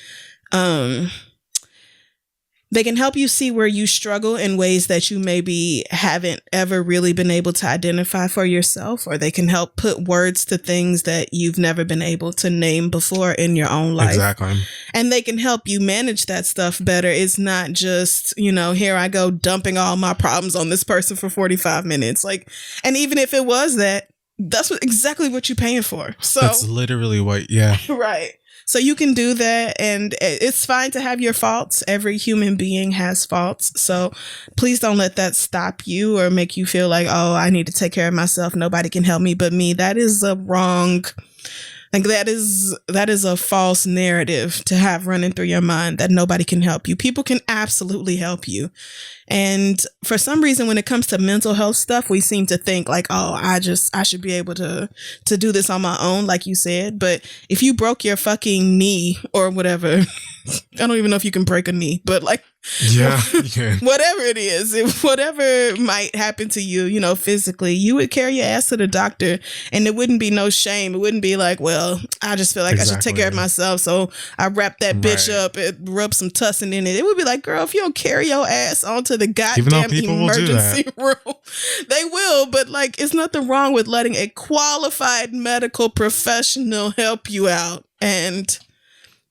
Speaker 2: where you struggle in ways that you maybe haven't ever really been able to identify for yourself, or they can help put words to things that you've never been able to name before in your own life.
Speaker 1: Exactly. And
Speaker 2: they can help you manage that stuff better. It's not just, you know, here I go dumping all my problems on this person for 45 minutes. Like, and even if it was that, that's exactly what you're paying for. So
Speaker 1: that's literally what,
Speaker 2: right. So you can do that, and it's fine to have your faults. Every human being has faults. So please don't let that stop you or make you feel like, oh, I need to take care of myself. Nobody can help me but me. That is a wrong, like that is a false narrative to have running through your mind, that nobody can help you. People can absolutely help you. And for some reason, when it comes to mental health stuff, we seem to think like, oh, I should be able to do this on my own, like you said. But if you broke your fucking knee or whatever, I don't even know if you can break a knee, but like
Speaker 1: Yeah. Yeah.
Speaker 2: Whatever it is, whatever might happen to you, you know, physically, you would carry your ass to the doctor and it wouldn't be no shame. It wouldn't be like, well, I just feel like I should take care of myself. So I wrap that bitch up and rub some tussin in it. It would be like, girl, if you don't carry your ass onto the goddamn emergency room, they will. But like, it's nothing wrong with letting a qualified medical professional help you out. And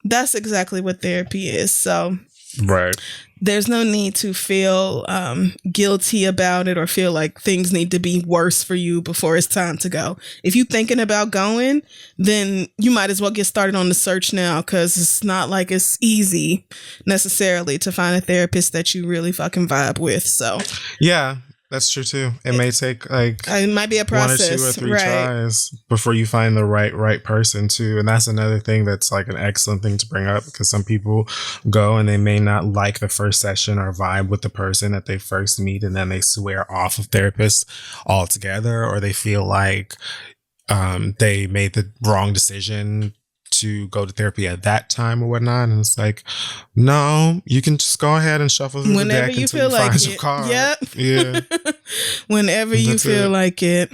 Speaker 2: that's exactly what therapy is. So there's no need to feel guilty about it or feel like things need to be worse for you before it's time to go. If you're thinking about going, then you might as well get started on the search now, because it's not like it's easy necessarily to find a therapist that you really fucking vibe with. So
Speaker 1: yeah, that's true too. It may take like
Speaker 2: it might be a process,
Speaker 1: 1 or 2 or 3 tries before you find the right person too. And that's another thing that's like an excellent thing to bring up, because some people go and they may not like the first session or vibe with the person that they first meet, and then they swear off of therapists altogether, or they feel like they made the wrong decision to go to therapy at that time or whatnot. And it's like, no, you can just go ahead and shuffle through
Speaker 2: whenever
Speaker 1: the deck
Speaker 2: you
Speaker 1: until
Speaker 2: feel
Speaker 1: you
Speaker 2: like
Speaker 1: find
Speaker 2: it.
Speaker 1: your card.
Speaker 2: Yep.
Speaker 1: Yeah.
Speaker 2: Whenever you feel like it.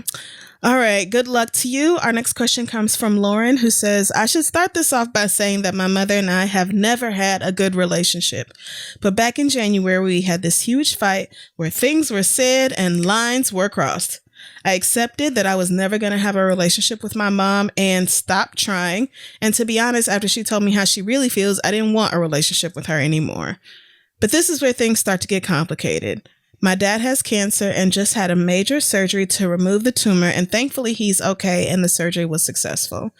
Speaker 2: All right. Good luck to you. Our next question comes from Lauren, who says, I should start this off by saying that my mother and I have never had a good relationship. But back in January, we had this huge fight where things were said and lines were crossed. I accepted that I was never going to have a relationship with my mom and stopped trying. And to be honest, after she told me how she really feels, I didn't want a relationship with her anymore. But this is where things start to get complicated. My dad has cancer and just had a major surgery to remove the tumor, and thankfully he's okay and the surgery was successful.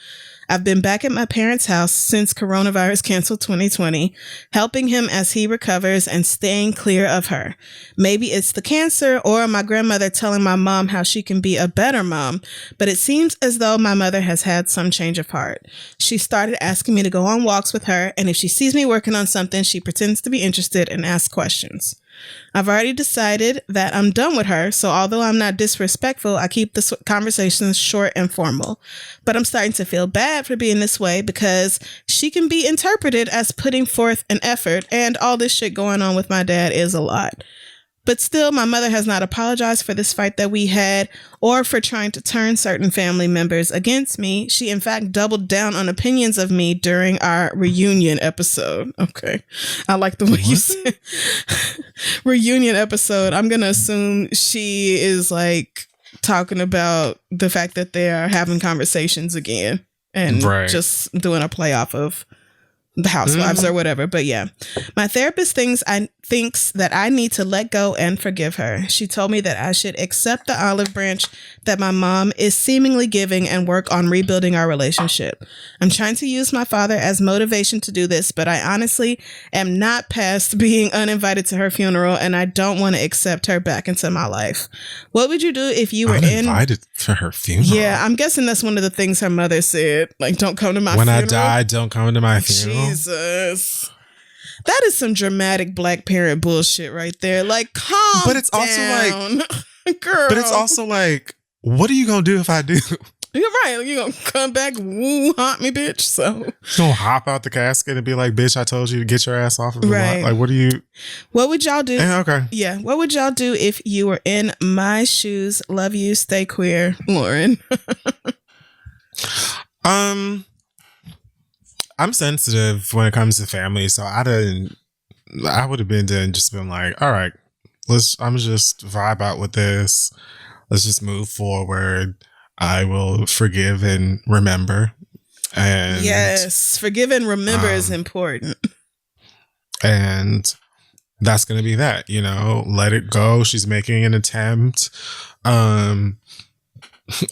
Speaker 2: I've been back at my parents' house since coronavirus canceled 2020, helping him as he recovers and staying clear of her. Maybe it's the cancer or my grandmother telling my mom how she can be a better mom, but it seems as though my mother has had some change of heart. She started asking me to go on walks with her, and if she sees me working on something, she pretends to be interested and asks questions. I've already decided that I'm done with her, so although I'm not disrespectful, I keep the conversations short and formal. But I'm starting to feel bad for being this way because she can be interpreted as putting forth an effort, and all this shit going on with my dad is a lot. But still, my mother has not apologized for this fight that we had or for trying to turn certain family members against me. She, in fact, doubled down on opinions of me during our reunion episode. Okay. I like the way you said reunion episode. I'm going to assume she is like talking about the fact that they are having conversations again and just doing a play off of the housewives or whatever. But yeah, my therapist thinks that I need to let go and forgive her. She told me that I should accept the olive branch that my mom is seemingly giving and work on rebuilding our relationship. I'm trying to use my father as motivation to do this, but I honestly am not past being uninvited to her funeral, and I don't want to accept her back into my life. What would you do if you were
Speaker 1: uninvited to her funeral?
Speaker 2: Yeah, I'm guessing that's one of the things her mother said. Like, don't come to my
Speaker 1: funeral.
Speaker 2: When
Speaker 1: I die, don't come to my funeral.
Speaker 2: Jesus. That is some dramatic black parent bullshit right there. Like, calm
Speaker 1: But it's
Speaker 2: down,
Speaker 1: also like,
Speaker 2: girl.
Speaker 1: But it's also like, what are you gonna do if I do?
Speaker 2: You're right. You're gonna come back, woo, haunt me, bitch. So
Speaker 1: you gonna hop out the casket and be like, bitch, I told you to get your ass off of the lot. Like, what do you?
Speaker 2: What would y'all do?
Speaker 1: Okay.
Speaker 2: Yeah. What would y'all do if you were in my shoes? Love you. Stay queer, Lauren.
Speaker 1: I'm sensitive when it comes to family, so I would have been there and just been like, all right, I'm just vibe out with this. Let's just move forward. I will forgive and remember. And
Speaker 2: yes, forgive and remember is important.
Speaker 1: And that's going to be that, let it go. She's making an attempt.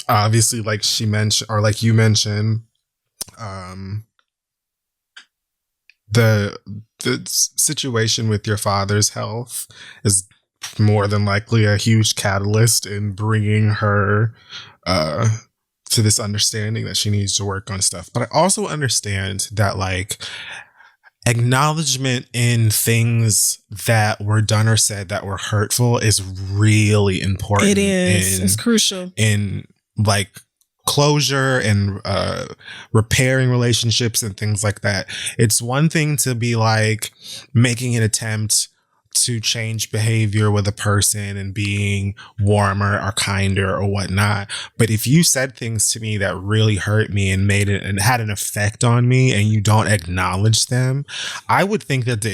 Speaker 1: Obviously, like she mentioned, or like you mentioned, the situation with your father's health is more than likely a huge catalyst in bringing her to this understanding that she needs to work on stuff. But I also understand that like acknowledgement in things that were done or said that were hurtful is really important.
Speaker 2: It is. It's crucial.
Speaker 1: In like closure and repairing relationships and things like that. It's one thing to be like making an attempt to change behavior with a person and being warmer or kinder or whatnot. But if you said things to me that really hurt me and made it and had an effect on me and you don't acknowledge them, I would think that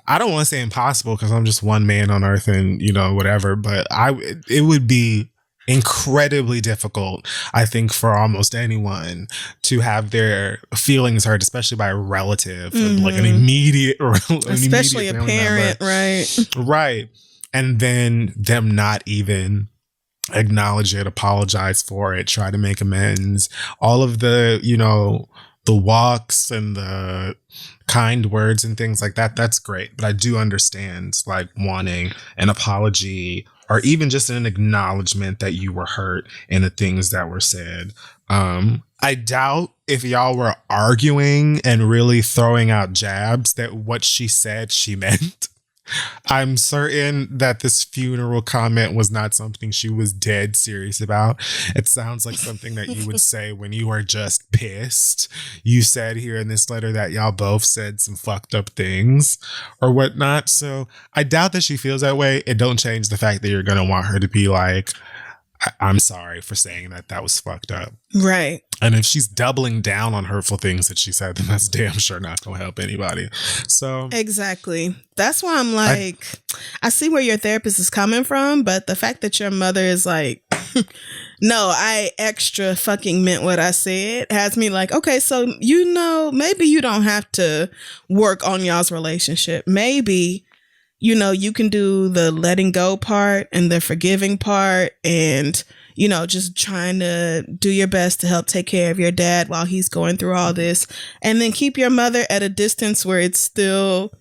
Speaker 1: I don't want to say impossible because I'm just one man on earth and, whatever, but it would be incredibly difficult, I think, for almost anyone to have their feelings hurt, especially by a relative, like an immediate or
Speaker 2: especially a parent, right?
Speaker 1: Right. And then them not even acknowledge it, apologize for it, try to make amends. All of the, the walks and the kind words and things like that, that's great. But I do understand like wanting an apology or even just an acknowledgement that you were hurt in the things that were said. I doubt if y'all were arguing and really throwing out jabs that what she said she meant. I'm certain that this funeral comment was not something she was dead serious about. It sounds like something that you would say when you are just pissed. You said here in this letter that y'all both said some fucked up things or whatnot. So I doubt that she feels that way. It don't change the fact that you're going to want her to be like, I'm sorry for saying that. That was fucked up.
Speaker 2: Right.
Speaker 1: And if she's doubling down on hurtful things that she said, then that's damn sure not going to help anybody. So
Speaker 2: exactly. That's why I'm like, I see where your therapist is coming from, but the fact that your mother is like, no, I extra fucking meant what I said has me like, okay, so, maybe you don't have to work on y'all's relationship. Maybe, you can do the letting go part and the forgiving part and, just trying to do your best to help take care of your dad while he's going through all this. And then keep your mother at a distance where it's still,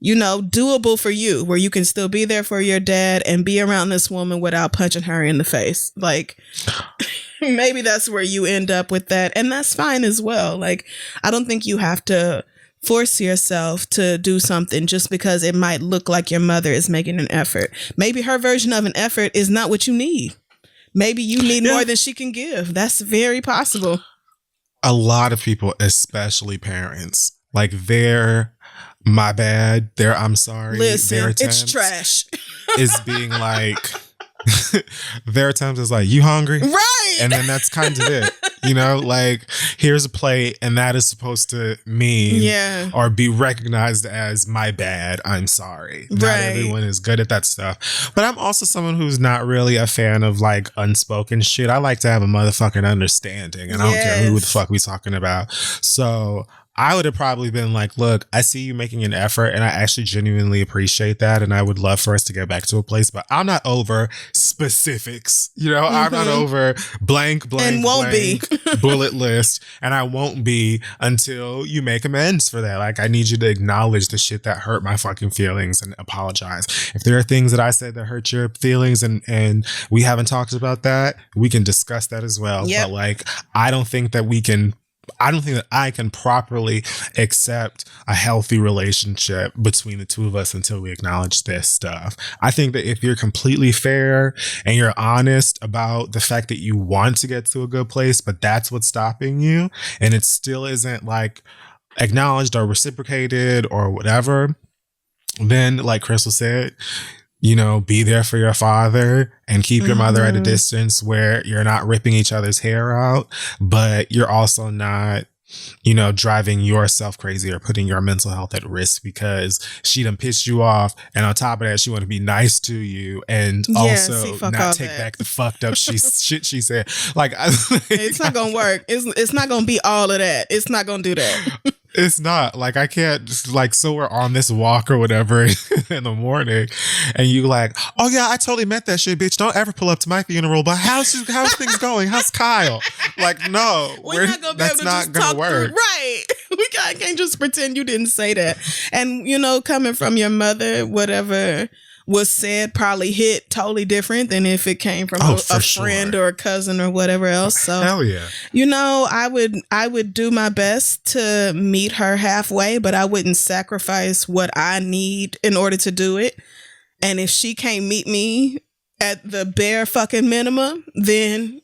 Speaker 2: doable for you, where you can still be there for your dad and be around this woman without punching her in the face. Like, maybe that's where you end up with that. And that's fine as well. Like, I don't think you have to force yourself to do something just because it might look like your mother is making an effort. Maybe her version of an effort is not what you need. Maybe you need more than she can give. That's very possible.
Speaker 1: A lot of people, especially parents, like they're my bad, they're I'm sorry.
Speaker 2: Listen, it's trash.
Speaker 1: Is being like, their attempt is like, you hungry?
Speaker 2: Right.
Speaker 1: And then that's kind of it. Like, here's a plate and that is supposed to mean or be recognized as my bad, I'm sorry. Right. Not everyone is good at that stuff. But I'm also someone who's not really a fan of like unspoken shit. I like to have a motherfucking understanding and I don't care who the fuck we talking about. So I would have probably been like, look, I see you making an effort and I actually genuinely appreciate that. And I would love for us to get back to a place, but I'm not over specifics. I'm not over blank, and won't be bullet list. And I won't be until you make amends for that. Like, I need you to acknowledge the shit that hurt my fucking feelings and apologize. If there are things that I said that hurt your feelings and we haven't talked about that, we can discuss that as well. Yep. But like, I don't think that I can properly accept a healthy relationship between the two of us until we acknowledge this stuff. I think that if you're completely fair and you're honest about the fact that you want to get to a good place, but that's what's stopping you, and it still isn't like acknowledged or reciprocated or whatever, then like Crystal said, be there for your father and keep your mother at a distance where you're not ripping each other's hair out, but you're also not, driving yourself crazy or putting your mental health at risk because she done pissed you off. And on top of that, she want to be nice to you and also not take back the fucked up shit she said. Like,
Speaker 2: it's not going to work. It's not going to be all of that. It's not going to do that.
Speaker 1: It's not like I can't just like, so we're on this walk or whatever in the morning and you like, oh yeah, I totally meant that shit, bitch. Don't ever pull up to my funeral, but how's things going? How's Kyle? Like, no,
Speaker 2: we're not gonna be able to just talk through. Right. We can't just pretend you didn't say that. And coming from your mother, whatever was said probably hit totally different than if it came from a friend or a cousin or whatever else. So
Speaker 1: hell yeah.
Speaker 2: I would do my best to meet her halfway, but I wouldn't sacrifice what I need in order to do it. And if she can't meet me at the bare fucking minimum, then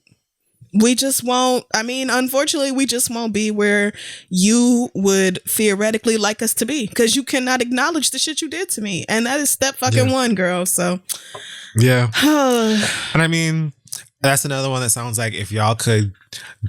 Speaker 2: we just won't. I mean, unfortunately, we just won't be where you would theoretically like us to be, because you cannot acknowledge the shit you did to me. And that is step fucking one, girl. So,
Speaker 1: yeah. And I mean, that's another one that sounds like if y'all could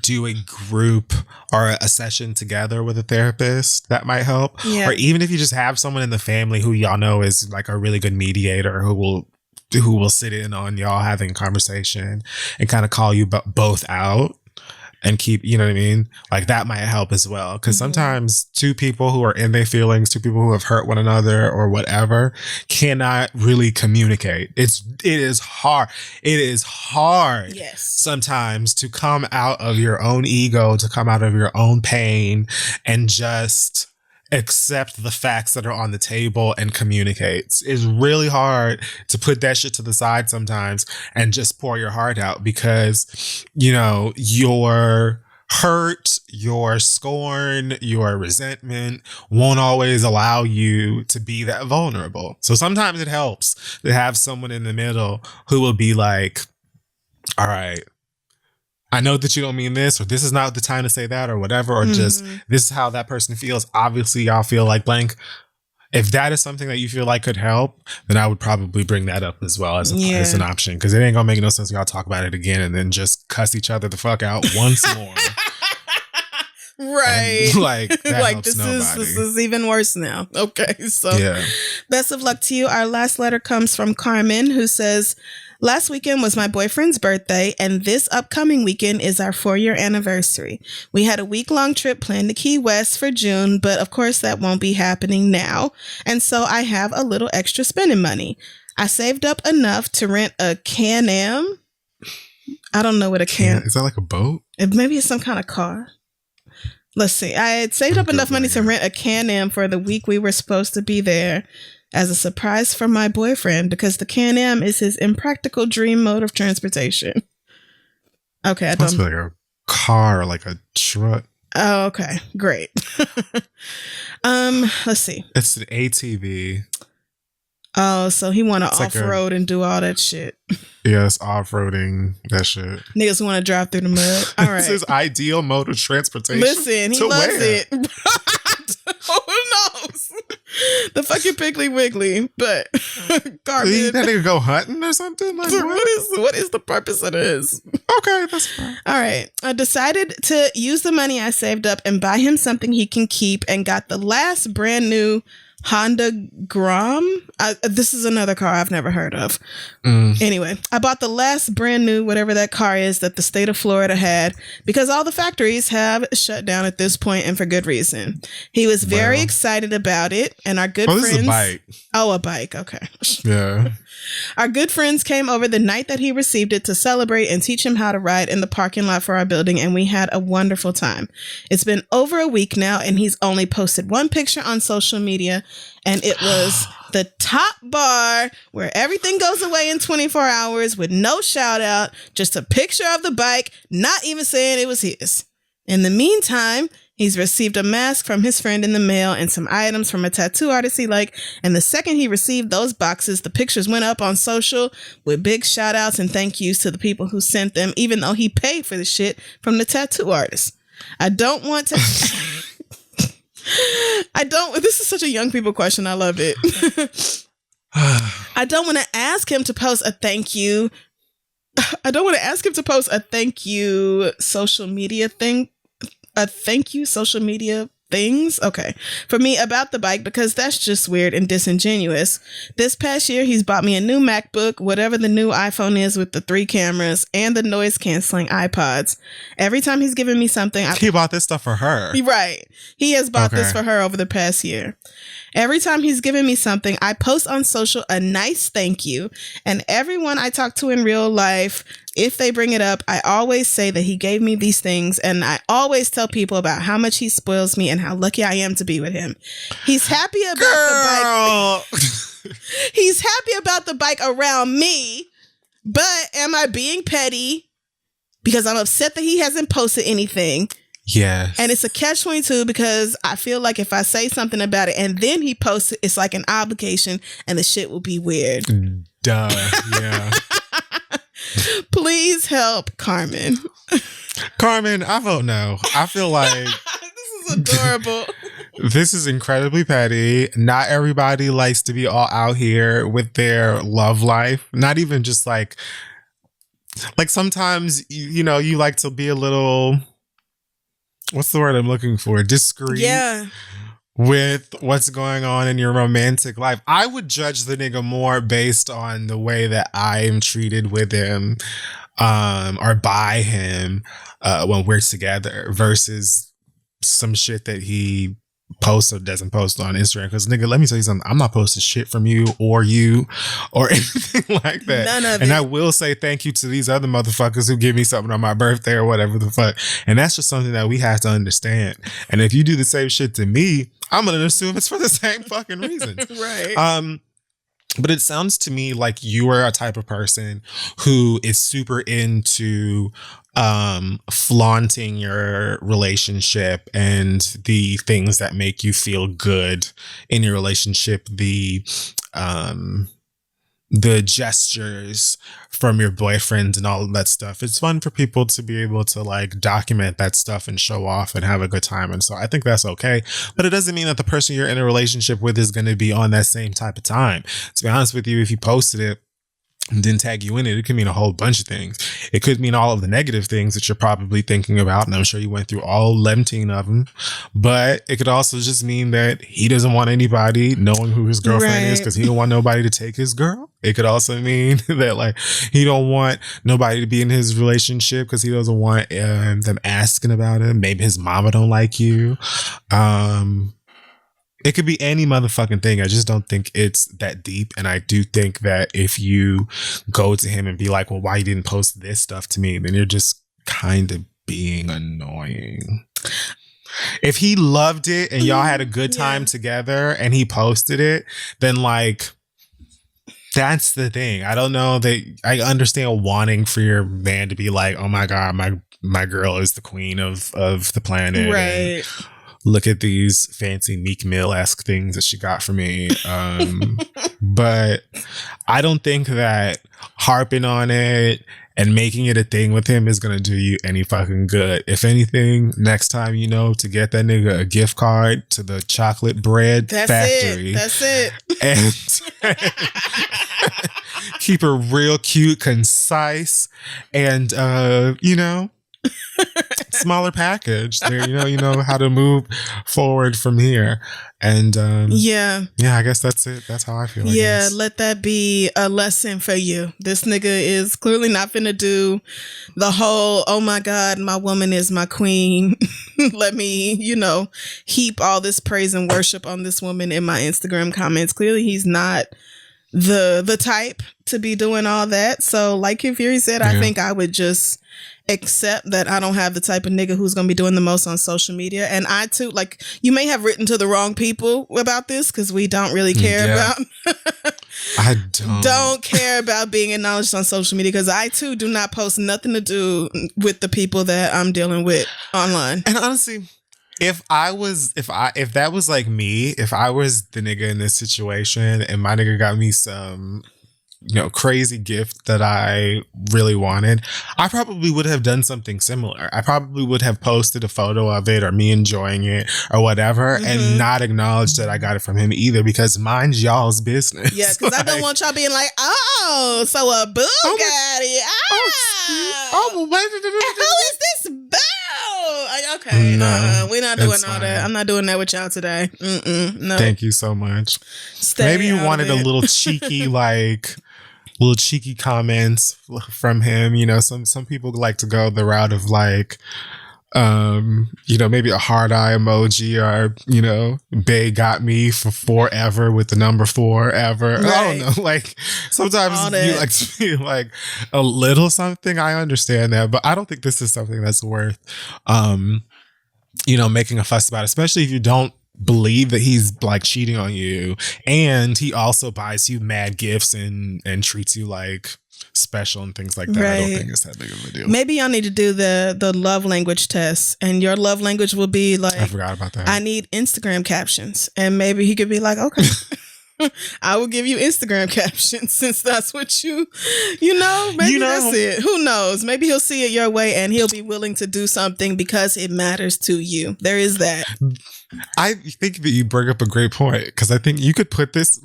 Speaker 1: do a group or a session together with a therapist, that might help.
Speaker 2: Yeah.
Speaker 1: Or even if you just have someone in the family who y'all know is like a really good mediator who will sit in on y'all having a conversation and kind of call you both out and keep, you know what I mean? Like that might help as well. Because sometimes two people who are in their feelings, two people who have hurt one another or whatever, cannot really communicate. It is hard. It is hard sometimes to come out of your own ego, to come out of your own pain and just accept the facts that are on the table and communicates. It's really hard to put that shit to the side sometimes and just pour your heart out, because, you know, your hurt, your scorn, your resentment won't always allow you to be that vulnerable. So sometimes it helps to have someone in the middle who will be like, all right, I know that you don't mean this, or this is not the time to say that, or whatever, or just this is how that person feels. Obviously, y'all feel like blank. If that is something that you feel like could help, then I would probably bring that up as well as an option, because it ain't gonna make no sense y'all talk about it again and then just cuss each other the fuck out once more.
Speaker 2: Right.
Speaker 1: And, like, that
Speaker 2: like
Speaker 1: helps
Speaker 2: this is even worse now. Okay, so best of luck to you. Our last letter comes from Carmen, who says, last weekend was my boyfriend's birthday, and this upcoming weekend is our 4-year anniversary. We had a week-long trip planned to Key West for June, but of course that won't be happening now. And so I have a little extra spending money. I saved up enough to rent a Can-Am. I don't know what a Can-Am
Speaker 1: is. That like a boat?
Speaker 2: Maybe it's some kind of car. Let's see. I had saved up enough money to rent a Can-Am for the week we were supposed to be there, as a surprise for my boyfriend, because the Can-Am is his impractical dream mode of transportation. Okay, I don't.
Speaker 1: Like a car, or like a truck.
Speaker 2: Oh, okay, great. Let's see.
Speaker 1: It's an ATV.
Speaker 2: Oh, so he want to off-road and do all that shit.
Speaker 1: Yes, off-roading, that shit.
Speaker 2: Niggas want to drive through the mud. All right.
Speaker 1: It's his ideal mode of transportation.
Speaker 2: Listen, he loves it. Who knows? The fucking Piggly Wiggly, but Carmen.
Speaker 1: That nigga go hunting or something? Like,
Speaker 2: what is the purpose of this?
Speaker 1: Okay, that's fine.
Speaker 2: All right. I decided to use the money I saved up and buy him something he can keep, and got the last brand new Honda Grom. This is another car I've never heard of. Anyway, I bought the last brand new, whatever that car is, that the state of Florida had, because all the factories have shut down at this point, and for good reason. He was very excited about it, and our good friends.
Speaker 1: This is a bike.
Speaker 2: Oh, a bike. Okay.
Speaker 1: Yeah.
Speaker 2: Our good friends came over the night that he received it to celebrate and teach him how to ride in the parking lot for our building, and we had a wonderful time. It's been over a week now, and he's only posted one picture on social media, and it was the top bar where everything goes away in 24 hours with no shout out, just a picture of the bike, not even saying it was his. In the meantime, he's received a mask from his friend in the mail and some items from a tattoo artist he liked. And the second he received those boxes, the pictures went up on social with big shout outs and thank yous to the people who sent them, even though he paid for the shit from the tattoo artist. I don't want to... This is such a young people question. I love it. I don't want to ask him to post a thank you. I don't want to ask him to post a thank you social media thing. A thank you social media things. Okay. For me about the bike, because that's just weird and disingenuous. This past year, he's bought me a new MacBook, whatever the new iPhone is with the 3 cameras and the noise canceling iPods. Every time he's given me something,
Speaker 1: he bought this stuff for her.
Speaker 2: Right. He has bought this for her over the past year. Every time he's given me something, I post on social a nice thank you. And everyone I talk to in real life, if they bring it up, I always say that he gave me these things. And I always tell people about how much he spoils me and how lucky I am to be with him. He's happy about the bike. He's happy about the bike around me. But am I being petty? Because I'm upset that he hasn't posted anything.
Speaker 1: Yes.
Speaker 2: And it's a catch-22 because I feel like if I say something about it and then he posts it, it's like an obligation and the shit will be weird.
Speaker 1: Duh. Yeah.
Speaker 2: Please help, Carmen.
Speaker 1: Carmen, I vote no. I feel like
Speaker 2: this is adorable.
Speaker 1: this is incredibly petty. Not everybody likes to be all out here with their love life. Not even just like sometimes, you know, you like to be a little, what's the word I'm looking for? Discreet.
Speaker 2: Yeah.
Speaker 1: With what's going on in your romantic life. I would judge the nigga more based on the way that I am treated with him or by him when we're together versus some shit that he posts or doesn't post on Instagram. Because nigga, let me tell you something, I'm not posting shit from you or anything like that.
Speaker 2: None of
Speaker 1: and
Speaker 2: it.
Speaker 1: I will say thank you to these other motherfuckers who give me something on my birthday or whatever the fuck. And that's just something that we have to understand. And if you do the same shit to me, I'm gonna assume it's for the same fucking reason.
Speaker 2: Right.
Speaker 1: But it sounds to me like you are a type of person who is super into flaunting your relationship and the things that make you feel good in your relationship, the gestures from your boyfriend and all of that stuff. It's fun for people to be able to like document that stuff and show off and have a good time. And so I think that's okay. But it doesn't mean that the person you're in a relationship with is going to be on that same type of time. To be honest with you, if you posted it and didn't tag you in it, it could mean a whole bunch of things. It could mean all of the negative things that you're probably thinking about, and I'm sure you went through all 11 of them. But it could also just mean that he doesn't want anybody knowing who his girlfriend is because he don't want nobody to take his girl. It could also mean that like he don't want nobody to be in his relationship because he doesn't want them asking about him. Maybe his mama don't like you. It could be any motherfucking thing. I just don't think it's that deep. And I do think that if you go to him and be like, well, why you didn't post this stuff to me? Then you're just kind of being annoying. If he loved it and y'all had a good time together and he posted it, then like, that's the thing. I don't know that I understand wanting for your man to be like, oh my God, my girl is the queen of the planet.
Speaker 2: Right.
Speaker 1: Look at these fancy Meek Mill-esque things that she got for me. But I don't think that harping on it and making it a thing with him is going to do you any fucking good. If anything, next time, you know, to get that nigga a gift card to the chocolate bread factory.
Speaker 2: That's it.
Speaker 1: And keep her real cute, concise, and, you know, smaller package there. You know how to move forward from here. And yeah, I guess that's it. That's how I feel.
Speaker 2: Yeah, let that be a lesson for you. This nigga is clearly not finna do the whole, oh my God, my woman is my queen. Let me, you know, heap all this praise and worship on this woman in my Instagram comments. Clearly he's not the type to be doing all that. So like your Fury said, I think I would just accept that I don't have the type of nigga who's going to be doing the most on social media. And I too, like, you may have written to the wrong people about this because we don't really care about
Speaker 1: I
Speaker 2: don't care about being acknowledged on social media, because I too do not post nothing to do with the people that I'm dealing with online.
Speaker 1: And honestly, if that was like me, if I was the nigga in this situation and my nigga got me some, you know, crazy gift that I really wanted, I probably would have done something similar. I probably would have posted a photo of it or me enjoying it or whatever, and not acknowledged that I got it from him either, because mine's y'all's business.
Speaker 2: Yeah, because like, I don't want y'all being like, oh, so a Bugatti. Who is this boo? Okay,
Speaker 1: no,
Speaker 2: we're not doing all
Speaker 1: fine.
Speaker 2: that. I'm not doing that with y'all today. No.
Speaker 1: Thank you so much. Maybe you wanted a little cheeky, like, little cheeky comments from him. You know, some people like to go the route of like, you know, maybe a heart eye emoji, or, you know, Bae got me for forever with the number 4 ever. Right. I don't know. Like, sometimes you like to be like a little something. I understand that, but I don't think this is something that's worth, you know, making a fuss about, especially if you don't believe that he's like cheating on you and he also buys you mad gifts and treats you like special and things like that. Right. I don't think it's that big of a deal.
Speaker 2: Maybe y'all need to do the love language test, and your love language will be like,
Speaker 1: I forgot about that.
Speaker 2: I need Instagram captions, and maybe he could be like, okay. I will give you Instagram captions since that's what maybe that's it. Who knows? Maybe he'll see it your way and he'll be willing to do something because it matters to you. There is that.
Speaker 1: I think that you bring up a great point because I think you could put this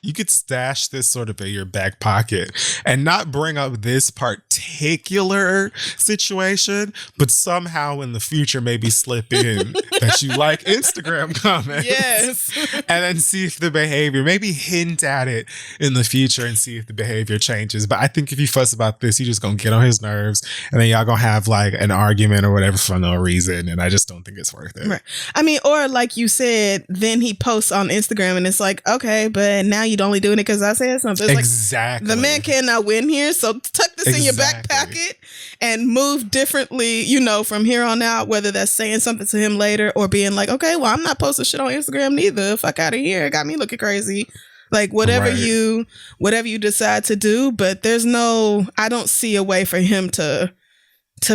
Speaker 1: you could stash this sort of in your back pocket and not bring up this particular situation, but somehow in the future maybe slip in that you like Instagram comments.
Speaker 2: Yes.
Speaker 1: And then see if the behavior, maybe hint at it in the future and see if the behavior changes. But I think if you fuss about this, you're just going to get on his nerves and then y'all going to have like an argument or whatever for no reason. And I just don't think it's worth it.
Speaker 2: Right. I mean, or like you said, then he posts on Instagram and it's like, okay, but now you're only doing it because I said something. It's
Speaker 1: exactly.
Speaker 2: Like, the man cannot win here. So tuck this in your back pocket and move differently, from here on out, whether that's saying something to him later or being like, okay, well, I'm not posting shit on Instagram neither. Fuck out of here. It got me looking crazy. Like whatever you decide to do. But I don't see a way for him to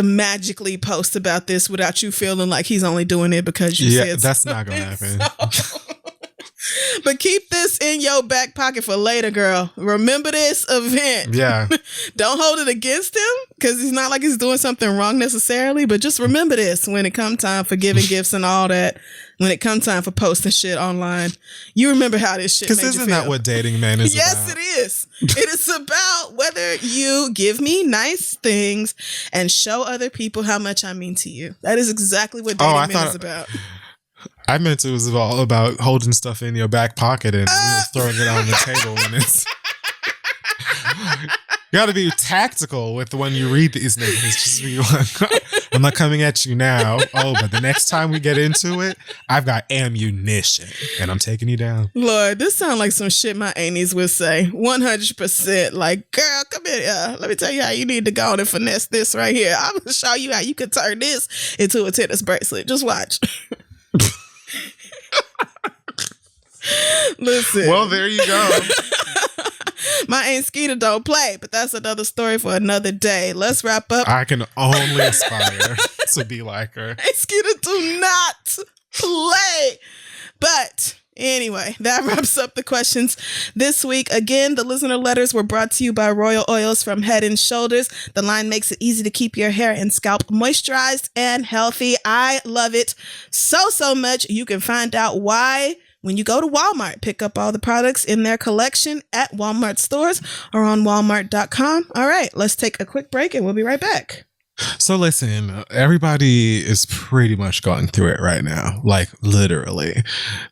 Speaker 2: magically post about this without you feeling like he's only doing it because you said
Speaker 1: that's not going to happen.
Speaker 2: So. But keep this in your back pocket for later, girl. Remember this event.
Speaker 1: Yeah.
Speaker 2: Don't hold it against him because it's not like he's doing something wrong necessarily. But just remember this when it comes time for giving gifts and all that. When it comes time for posting shit online, you remember how this shit made you feel.
Speaker 1: Because isn't that what dating man is about?
Speaker 2: Yes, it is. It is about whether you give me nice things and show other people how much I mean to you. That is exactly what dating man is about.
Speaker 1: I meant it was all about holding stuff in your back pocket and really throwing it on the table when it's... You got to be tactical with when you read these niggas. Just be like, I'm not coming at you now. Oh, but the next time we get into it, I've got ammunition and I'm taking you down.
Speaker 2: Lord, this sounds like some shit my aunties would say. 100%. Like, girl, come here. Let me tell you how you need to go on and finesse this right here. I'm going to show you how you can turn this into a tennis bracelet. Just watch. Listen.
Speaker 1: Well, there you go.
Speaker 2: My Aunt Skeeter don't play, but that's another story for another day. Let's wrap up.
Speaker 1: I can only aspire to be like her.
Speaker 2: Aunt Skeeter do not play. But anyway, that wraps up the questions this week. Again, the listener letters were brought to you by Royal Oils from Head and Shoulders. The line makes it easy to keep your hair and scalp moisturized and healthy. I love it so much. You can find out why when you go to Walmart. Pick up all the products in their collection at Walmart stores or on walmart.com. All right, let's take a quick break and we'll be right back.
Speaker 1: So listen, everybody is pretty much going through it right now. Like literally.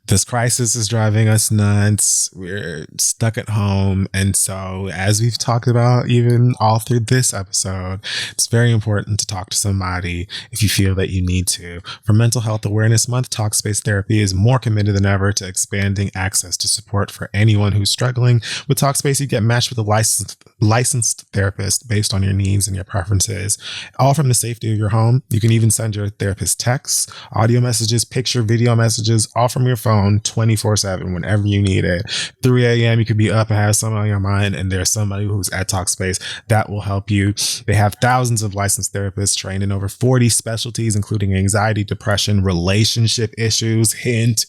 Speaker 1: This crisis is driving us nuts. We're stuck at home. And so as we've talked about even all through this episode, it's very important to talk to somebody if you feel that you need to. For Mental Health Awareness Month, Talkspace Therapy is more committed than ever to expanding access to support for anyone who's struggling. With Talkspace, you get matched with a licensed therapist based on your needs and your preferences. All from the safety of your home. You can even send your therapist texts, audio messages, picture, video messages, all from your phone 24/7 whenever you need it. 3 a.m. you could be up and have something on your mind and there's somebody who's at Talkspace that will help you. They have thousands of licensed therapists trained in over 40 specialties, including anxiety, depression, relationship issues. Hint.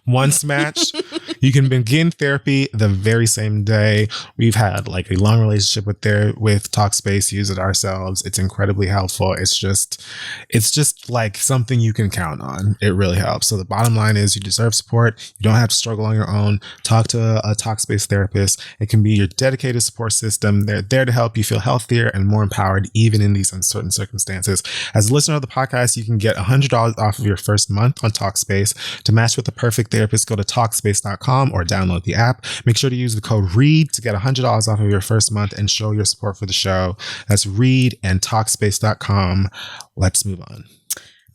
Speaker 1: Once matched, you can begin therapy the very same day. We've had like a long relationship with Talkspace, use it ourselves. It's incredibly helpful. It's just like something you can count on. It really helps. So the bottom line is you deserve support. You don't have to struggle on your own. Talk to a Talkspace therapist. It can be your dedicated support system. They're there to help you feel healthier and more empowered, even in these uncertain circumstances. As a listener of the podcast, you can get $100 off of your first month on Talkspace. To match with the perfect therapist, go to Talkspace.com or download the app. Make sure to use the code READ to get $100 off of your first month and show your support for the show. That's READ and Talkspace.com. Let's move on.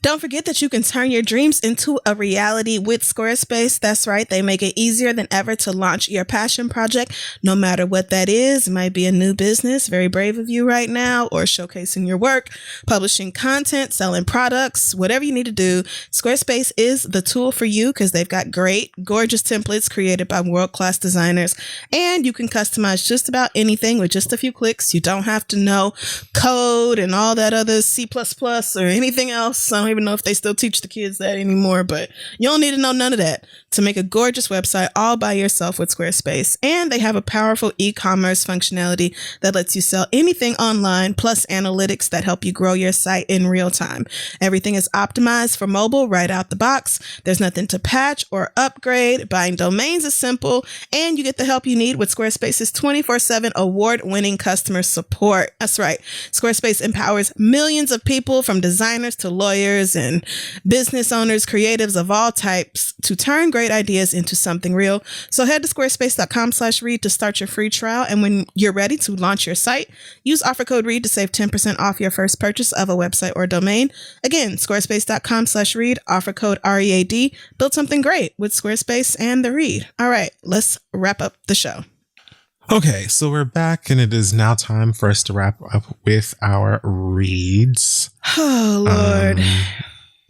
Speaker 2: Don't forget that you can turn your dreams into a reality with Squarespace. That's right. They make it easier than ever to launch your passion project, no matter what that is. It might be a new business, very brave of you right now, or showcasing your work, publishing content, selling products, whatever you need to do. Squarespace is the tool for you because they've got great, gorgeous templates created by world-class designers, and you can customize just about anything with just a few clicks. You don't have to know code and all that other C++ or anything else. So even know if they still teach the kids that anymore, but you don't need to know none of that to make a gorgeous website all by yourself with Squarespace. And they have a powerful e-commerce functionality that lets you sell anything online, plus analytics that help you grow your site in real time. Everything is optimized for mobile right out the box. There's nothing to patch or upgrade. Buying domains is simple, and you get the help you need with Squarespace's 24/7 award-winning customer support. That's right. Squarespace empowers millions of people, from designers to lawyers and business owners, creatives of all types, to turn great ideas into something real. So head to squarespace.com/read to start your free trial. And when you're ready to launch your site, use offer code READ to save 10% off your first purchase of a website or domain. Again, squarespace.com/read, offer code READ. Build something great with Squarespace and the Read. All right, let's wrap up the show.
Speaker 1: Okay, so we're back, and it is now time for us to wrap up with our reads.
Speaker 2: Oh, Lord.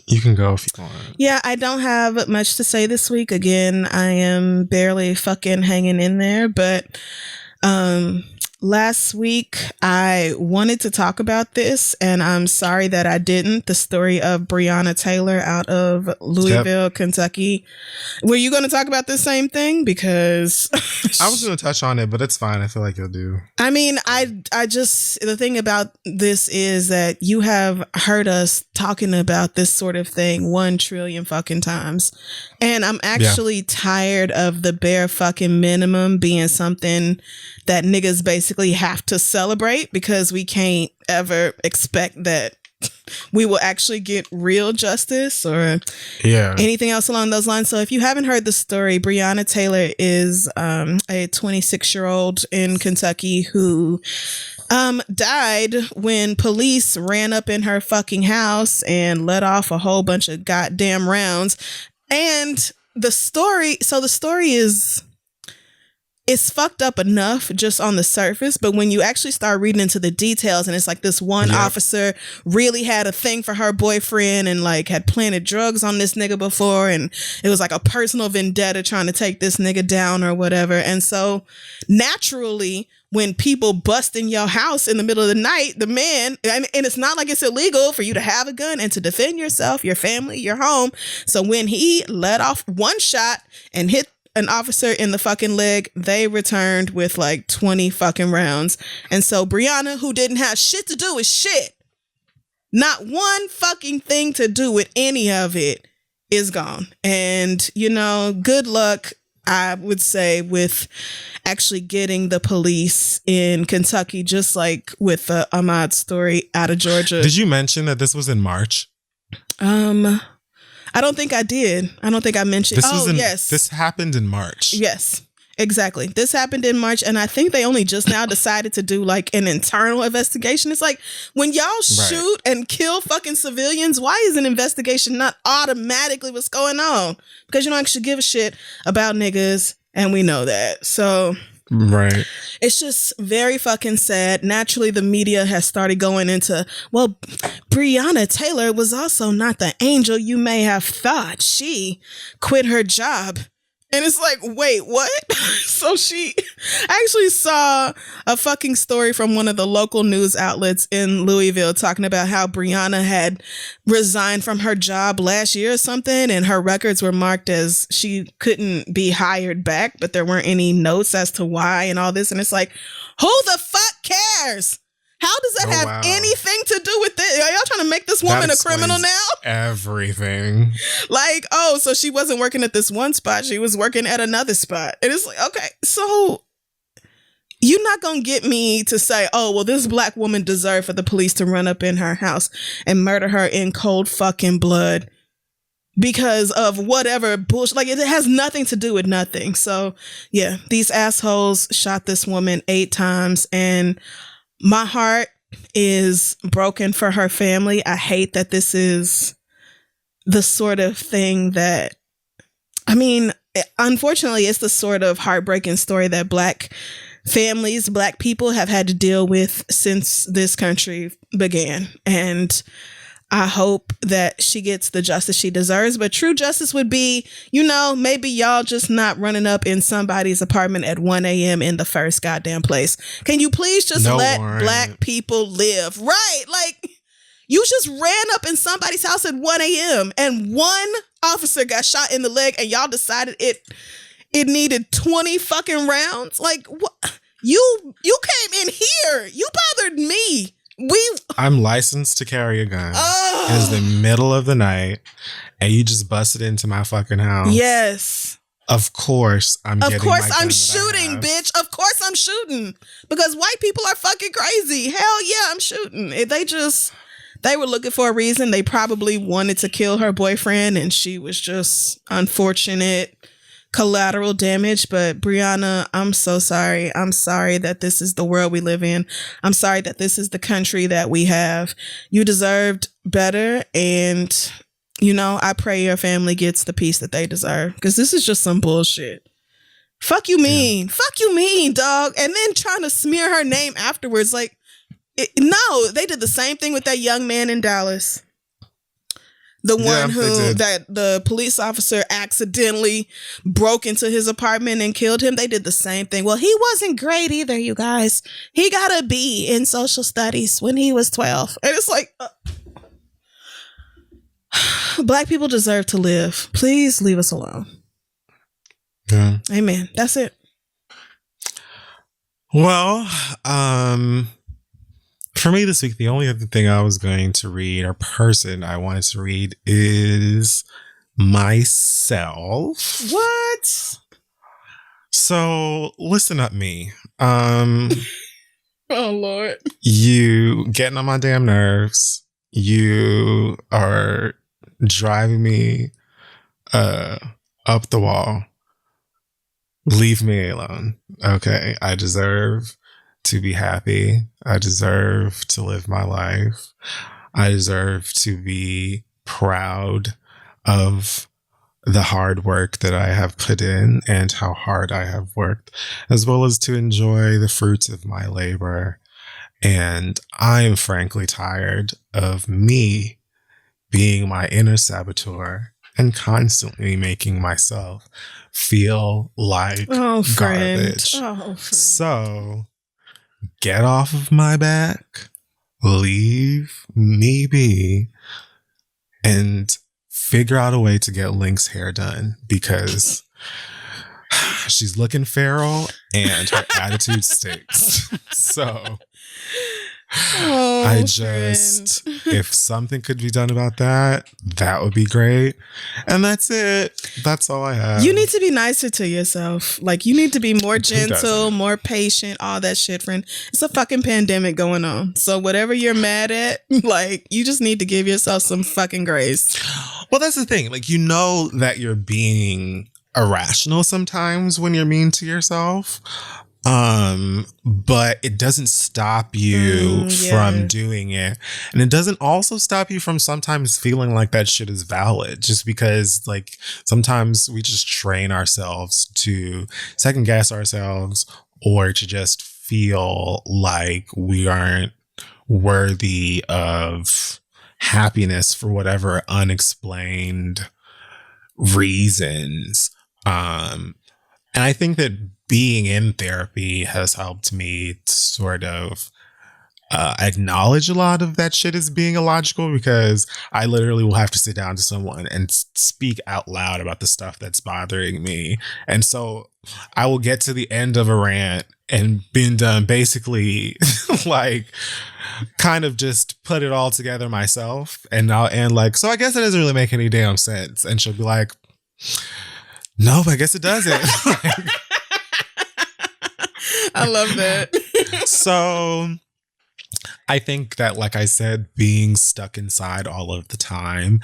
Speaker 1: You can go if you want.
Speaker 2: Yeah, I don't have much to say this week. Again, I am barely fucking hanging in there, but last week I wanted to talk about this, and I'm sorry that I didn't. The story of Breonna Taylor out of Louisville, Kentucky. Were you going to talk about the same thing? Because
Speaker 1: I was going to touch on it, but it's fine. I feel like you'll do.
Speaker 2: I mean, I just, the thing about this is that you have heard us talking about this sort of thing 1 trillion fucking times. And I'm actually tired of the bare fucking minimum being something that niggas basically have to celebrate, because we can't ever expect that we will actually get real justice or anything else along those lines. So if you haven't heard the story, Breonna Taylor is a 26-year-old in Kentucky who died when police ran up in her fucking house and let off a whole bunch of goddamn rounds. And the story is, it's fucked up enough just on the surface, but when you actually start reading into the details, and it's like this one officer really had a thing for her boyfriend and like had planted drugs on this nigga before, and it was like a personal vendetta trying to take this nigga down or whatever. And so naturally, when people bust in your house in the middle of the night, the man, and it's not like it's illegal for you to have a gun and to defend yourself, your family, your home. So when he let off one shot and hit an officer in the fucking leg, they returned with like 20 fucking rounds. And so Breonna, who didn't have shit to do with shit, not one fucking thing to do with any of it, is gone. And, you know, good luck, I would say, with actually getting the police in Kentucky, just like with the Ahmaud story out of Georgia.
Speaker 1: Did you mention that this was in March?
Speaker 2: I don't think I did. I don't think I mentioned.
Speaker 1: Yes. This happened in March.
Speaker 2: Yes, exactly. This happened in March. And I think they only just now decided to do like an internal investigation. It's like, when y'all shoot and kill fucking civilians, why is an investigation not automatically what's going on? Because you don't actually give a shit about niggas. And we know that. So
Speaker 1: right.
Speaker 2: It's just very fucking sad. Naturally, the media has started going into, well, Breonna Taylor was also not the angel you may have thought. She quit her job. And it's like, wait, what? So I actually saw a fucking story from one of the local news outlets in Louisville talking about how Breonna had resigned from her job last year or something, and her records were marked as she couldn't be hired back, but there weren't any notes as to why and all this. And it's like, who the fuck cares? How does that have anything to do with this? Are y'all trying to make this woman a criminal now?
Speaker 1: Everything.
Speaker 2: Like, oh, so she wasn't working at this one spot. She was working at another spot. And it's like, okay, so you're not going to get me to say, oh, well, this black woman deserved for the police to run up in her house and murder her in cold fucking blood because of whatever bullshit. Like, it has nothing to do with nothing. So, yeah, these assholes shot this woman 8 times, and my heart is broken for her family. I hate that this is the sort of thing that, I mean, unfortunately, it's the sort of heartbreaking story that black families, black people have had to deal with since this country began. And I hope that she gets the justice she deserves. But true justice would be, you know, maybe y'all just not running up in somebody's apartment at 1 a.m. in the first goddamn place. Can you please just let black people live? Right. Like, You just ran up in somebody's house at 1 a.m. and one officer got shot in the leg and y'all decided it needed 20 fucking rounds? Like, what? You came in here. You bothered me.
Speaker 1: I'm licensed to carry a gun. It's the middle of the night and you just busted into my fucking house.
Speaker 2: Yes.
Speaker 1: Of course I'm
Speaker 2: shooting, bitch. Of course I'm shooting. Because white people are fucking crazy. Hell yeah, I'm shooting. They were looking for a reason. They probably wanted to kill her boyfriend and she was just unfortunate collateral damage. But Breonna, I'm so sorry. I'm sorry that this is the world we live in. I'm sorry that this is the country that we have. You deserved better, and I pray your family gets the peace that they deserve, because this is just some bullshit. Fuck you mean. Yeah. Fuck you mean, dog. And then trying to smear her name afterwards. Like, no, they did the same thing with that young man in Dallas. The one that the police officer accidentally broke into his apartment and killed him. They did the same thing. Well, he wasn't great either, you guys. He got a B in social studies when he was 12. And it's like, Black people deserve to live. Please leave us alone.
Speaker 1: Yeah.
Speaker 2: Amen. That's it.
Speaker 1: Well, for me this week, the only other thing I was going to read, or person I wanted to read, is myself.
Speaker 2: What?
Speaker 1: So listen up, me.
Speaker 2: Oh Lord.
Speaker 1: You getting on my damn nerves. You are driving me up the wall. Leave me alone. Okay. I deserve to be happy. I deserve to live my life. I deserve to be proud of the hard work that I have put in and how hard I have worked, as well as to enjoy the fruits of my labor. And I am frankly tired of me being my inner saboteur and constantly making myself feel like garbage. So get off of my back, leave me be, and figure out a way to get Link's hair done, because she's looking feral and her attitude stinks. So if something could be done about that, that would be great. And that's it. That's all I have.
Speaker 2: You need to be nicer to yourself. Like, you need to be more gentle, more patient, all that shit, friend. It's a fucking pandemic going on. So whatever you're mad at, like, you just need to give yourself some fucking grace.
Speaker 1: Well, that's the thing. Like, that you're being irrational sometimes when you're mean to yourself. But it doesn't stop you from doing it. And it doesn't also stop you from sometimes feeling like that shit is valid, just because, like, sometimes we just train ourselves to second guess ourselves, or to just feel like we aren't worthy of happiness for whatever unexplained reasons. And I think that being in therapy has helped me sort of acknowledge a lot of that shit as being illogical, because I literally will have to sit down to someone and speak out loud about the stuff that's bothering me. And so I will get to the end of a rant and been done basically like kind of just put it all together myself. And I'll end like, so I guess it doesn't really make any damn sense. And she'll be like, no, I guess it doesn't.
Speaker 2: I love that.
Speaker 1: So I think that, like I said, being stuck inside all of the time,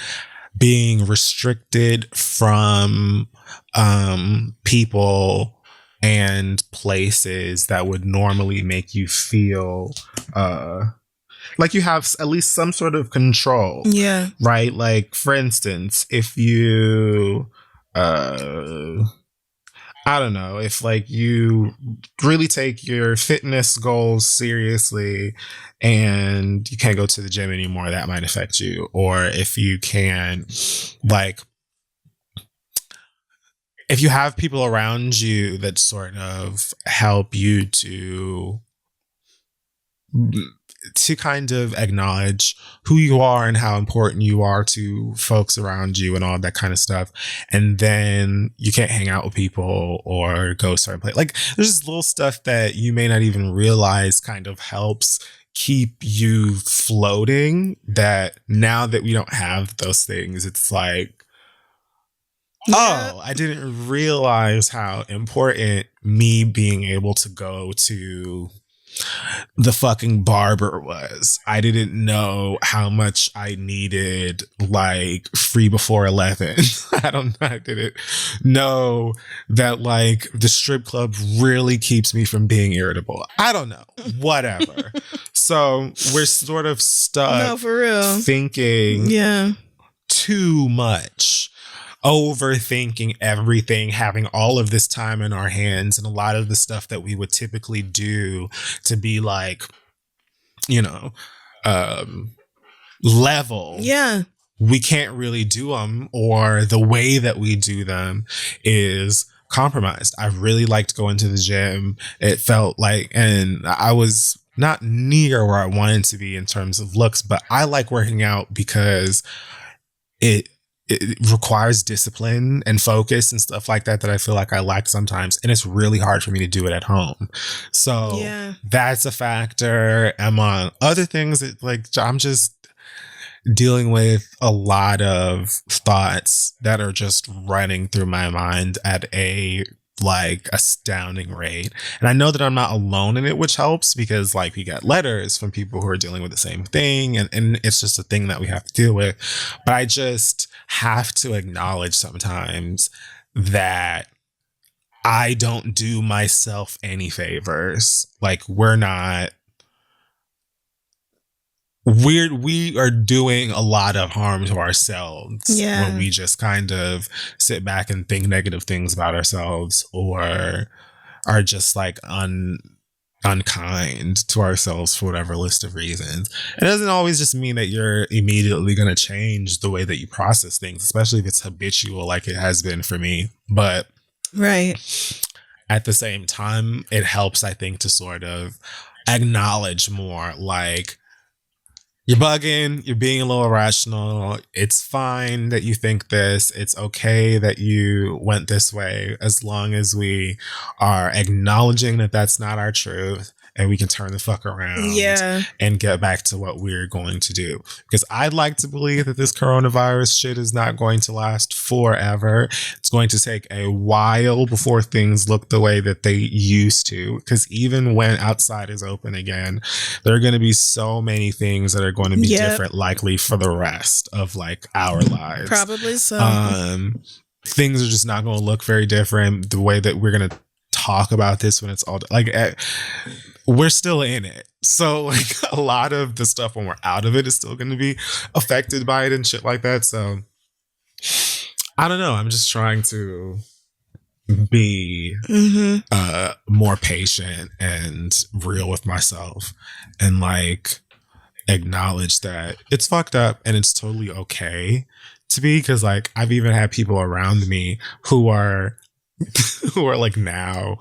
Speaker 1: being restricted from people and places that would normally make you feel like you have at least some sort of control.
Speaker 2: Yeah.
Speaker 1: Right? Like, for instance, if you I don't know, if like you really take your fitness goals seriously and you can't go to the gym anymore, that might affect you. Or if you can, like, if you have people around you that sort of help you to to kind of acknowledge who you are and how important you are to folks around you and all that kind of stuff. And then you can't hang out with people or go certain place. Like there's just little stuff that you may not even realize kind of helps keep you floating, that now that we don't have those things, it's like, oh, I didn't realize how important me being able to go to the fucking barber was. I didn't know how much I needed like free before 11. I didn't know that like the strip club really keeps me from being irritable. I don't know. Whatever. So we're sort of stuck
Speaker 2: for real.
Speaker 1: thinking too much, overthinking everything, having all of this time in our hands, and a lot of the stuff that we would typically do to be like, you know, level.
Speaker 2: Yeah.
Speaker 1: We can't really do them, or the way that we do them is compromised. I really liked going to the gym. It felt like, and I was not near where I wanted to be in terms of looks, but I like working out because it requires discipline and focus and stuff like that I feel like I lack sometimes. And it's really hard for me to do it at home. So that's a factor. Among other things, I'm just dealing with a lot of thoughts that are just running through my mind at a like astounding rate. And I know that I'm not alone in it, which helps because like we get letters from people who are dealing with the same thing, and it's just a thing that we have to deal with. But I just have to acknowledge sometimes that I don't do myself any favors. Like we are doing a lot of harm to ourselves when we just kind of sit back and think negative things about ourselves, or are just like unkind to ourselves for whatever list of reasons. It doesn't always just mean that you're immediately going to change the way that you process things, especially if it's habitual like it has been for me. But at the same time, it helps, I think, to sort of acknowledge more like, you're bugging, you're being a little irrational. It's fine that you think this. It's okay that you went this way, as long as we are acknowledging that that's not our truth, and we can turn the fuck around and get back to what we're going to do. Because I'd like to believe that this coronavirus shit is not going to last forever. It's going to take a while before things look the way that they used to. Because even when outside is open again, there are going to be so many things that are going to be different, likely for the rest of like our lives.
Speaker 2: Probably so.
Speaker 1: Things are just not going to look very different. The way that we're going to talk about this when it's all like we're still in it, so like a lot of the stuff when we're out of it is still going to be affected by it and shit like that. So I don't know, I'm just trying to be more patient and real with myself, and like acknowledge that it's fucked up and it's totally okay to be, because like I've even had people around me who are like now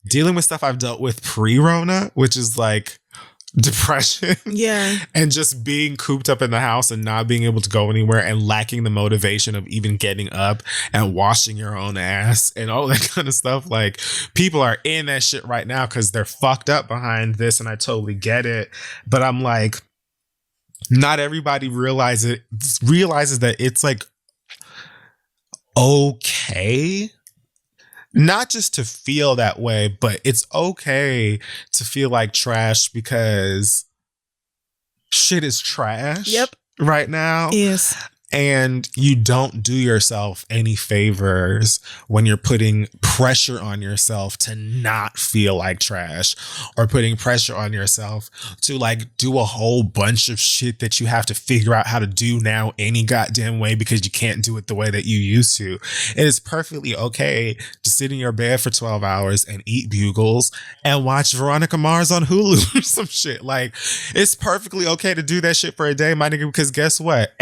Speaker 1: dealing with stuff I've dealt with pre-Rona, which is like depression and just being cooped up in the house and not being able to go anywhere and lacking the motivation of even getting up and washing your own ass and all that kind of stuff. Like people are in that shit right now because they're fucked up behind this, and I totally get it. But I'm like, not everybody realizes that it's like okay not just to feel that way, but it's okay to feel like trash, because shit is trash right now. And you don't do yourself any favors when you're putting pressure on yourself to not feel like trash, or putting pressure on yourself to like do a whole bunch of shit that you have to figure out how to do now any goddamn way because you can't do it the way that you used to. It is perfectly okay to sit in your bed for 12 hours and eat bugles and watch Veronica Mars on Hulu or some shit. Like, it's perfectly okay to do that shit for a day, my nigga, because guess what?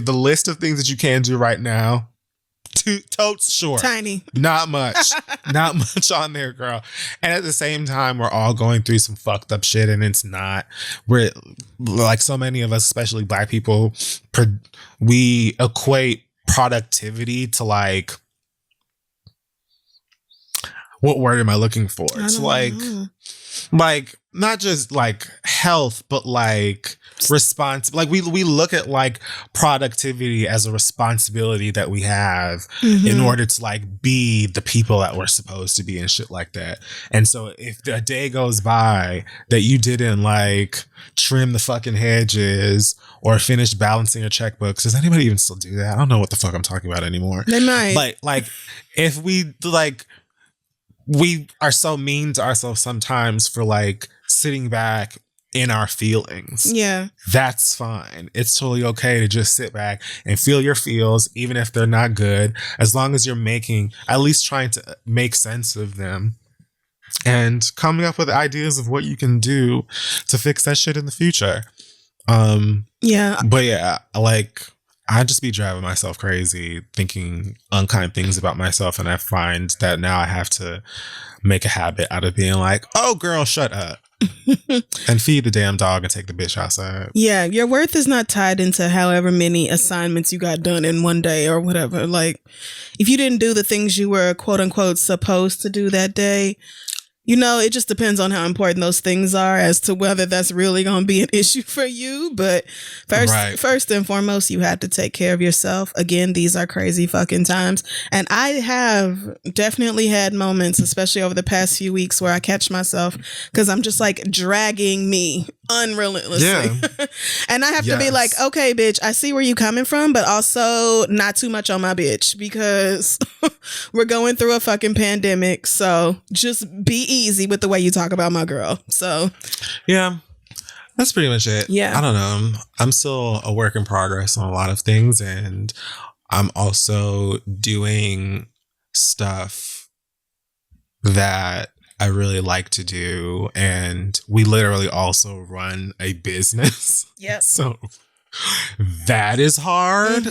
Speaker 1: The list of things that you can do right now totes short.
Speaker 2: Tiny.
Speaker 1: Not much. Not much on there, girl. And at the same time, we're all going through some fucked up shit, and it's not. We're like so many of us, especially Black people, we equate productivity to like, what word am I looking for? It's like not just like health, but like like we look at like productivity as a responsibility that we have in order to like be the people that we're supposed to be and shit like that. And so if a day goes by that you didn't like trim the fucking hedges or finish balancing your checkbooks, does anybody even still do that? I don't know what the fuck I'm talking about anymore.
Speaker 2: They might.
Speaker 1: Like if we like, we are so mean to ourselves sometimes for like sitting back in our feelings.
Speaker 2: Yeah.
Speaker 1: That's fine. It's totally okay to just sit back and feel your feels, even if they're not good, as long as you're at least trying to make sense of them and coming up with ideas of what you can do to fix that shit in the future.
Speaker 2: Yeah.
Speaker 1: But yeah, like, I just be driving myself crazy thinking unkind things about myself. And I find that now I have to make a habit out of being like, oh, girl, shut up. And feed the damn dog and take the bitch outside.
Speaker 2: Yeah. Your worth is not tied into however many assignments you got done in one day or whatever. Like, if you didn't do the things you were, quote unquote, supposed to do that day, you know, it just depends on how important those things are as to whether that's really going to be an issue for you. But first and foremost, you have to take care of yourself. Again, these are crazy fucking times. And I have definitely had moments, especially over the past few weeks, where I catch myself because I'm just like dragging me unrelentlessly.
Speaker 1: Yeah.
Speaker 2: And I have to be like, okay, bitch, I see where you coming from, but also not too much on my bitch because we're going through a fucking pandemic. So just be easy with the way you talk about my girl. So
Speaker 1: yeah, that's pretty much it.
Speaker 2: Yeah.
Speaker 1: I don't know. I'm still a work in progress on a lot of things, and I'm also doing stuff that I really like to do, and we literally also run a business.
Speaker 2: Yep.
Speaker 1: So that is hard.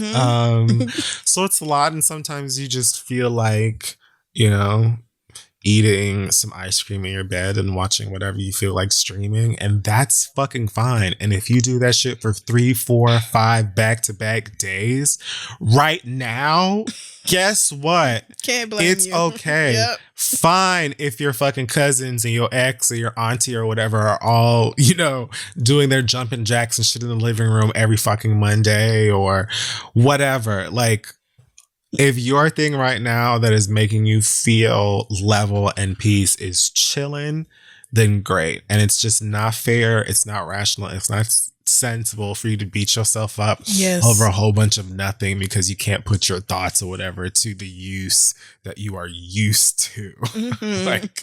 Speaker 1: So it's a lot, and sometimes you just feel like, you know, eating some ice cream in your bed and watching whatever you feel like streaming, and that's fucking fine. And if you do that shit for 3, 4, 5 back-to-back days right now, guess what?
Speaker 2: Can't blame
Speaker 1: it's
Speaker 2: you.
Speaker 1: Okay.
Speaker 2: Yep.
Speaker 1: Fine if your fucking cousins and your ex or your auntie or whatever are all, you know, doing their jumping jacks and shit in the living room every fucking Monday or whatever. Like, if your thing right now that is making you feel level and peace is chilling, then great. And it's just not fair. It's not rational. It's not sensible for you to beat yourself up over a whole bunch of nothing because you can't put your thoughts or whatever to the use that you are used to. Like,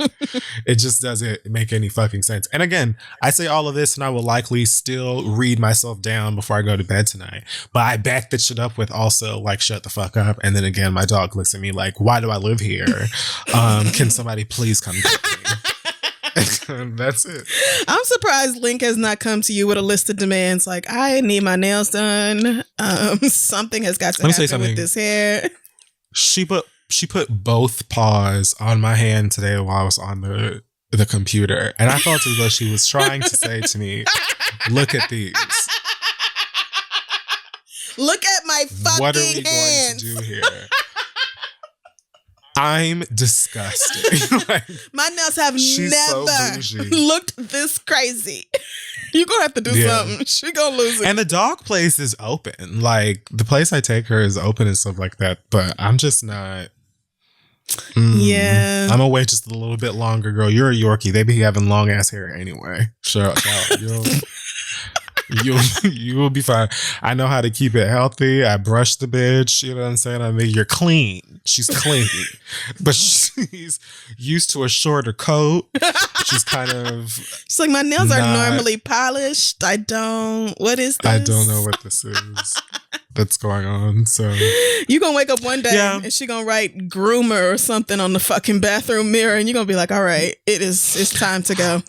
Speaker 1: it just doesn't make any fucking sense. And again, I say all of this and I will likely still read myself down before I go to bed tonight. But I back that shit up with also like, shut the fuck up. And then again, my dog looks at me like, why do I live here? Can somebody please come get me? That's it.
Speaker 2: I'm surprised Link has not come to you with a list of demands like, I need my nails done. Something has got to happen with this hair.
Speaker 1: She put both paws on my hand today while I was on the computer, and I felt as though she was trying to say to me, "Look at these.
Speaker 2: Look at my fucking
Speaker 1: What are we
Speaker 2: hands.
Speaker 1: going to do here?" I'm disgusted. Like,
Speaker 2: my nails have never
Speaker 1: so
Speaker 2: looked this crazy. You're going to have to do something. She going to lose it.
Speaker 1: And the dog place is open. Like, the place I take her is open and stuff like that. But I'm just not.
Speaker 2: Yeah.
Speaker 1: I'm going to wait just a little bit longer, girl. You're a Yorkie. They be having long ass hair anyway. Sure. You will be fine. I know how to keep it healthy. I brush the bitch. You know what I'm saying? I mean, you're clean. She's clean. But she's used to a shorter coat. She's kind of...
Speaker 2: She's like, my nails are normally polished. What is this?
Speaker 1: I don't know what this is that's going on. So
Speaker 2: you gonna wake up one day and she gonna write groomer or something on the fucking bathroom mirror, and you're gonna be like, all right, it's time to go.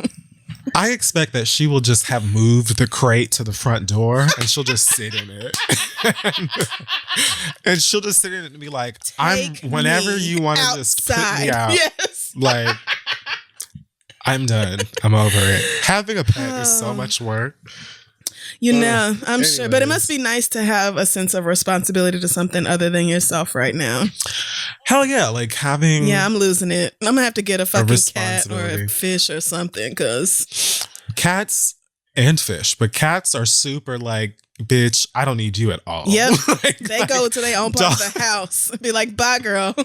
Speaker 1: I expect that she will just have moved the crate to the front door and she'll just sit in it. And she'll just sit in and be like,
Speaker 2: Take
Speaker 1: whenever
Speaker 2: me
Speaker 1: you want to just put me
Speaker 2: outside.
Speaker 1: out.
Speaker 2: Yes.
Speaker 1: Like, I'm done. I'm over it. Having a pet is so much work.
Speaker 2: You know, I'm sure. But it must
Speaker 1: anyways.
Speaker 2: be nice to have a sense of responsibility to something other than yourself right now.
Speaker 1: Hell yeah. Like having
Speaker 2: Yeah, I'm losing it. I'm going to have to get a fucking cat or
Speaker 1: responsibility.
Speaker 2: a fish or something because
Speaker 1: cats and fish, but cats are super like, bitch, I don't need you at all.
Speaker 2: Yep.
Speaker 1: Like,
Speaker 2: they go to their own part of the house and be like, bye, girl.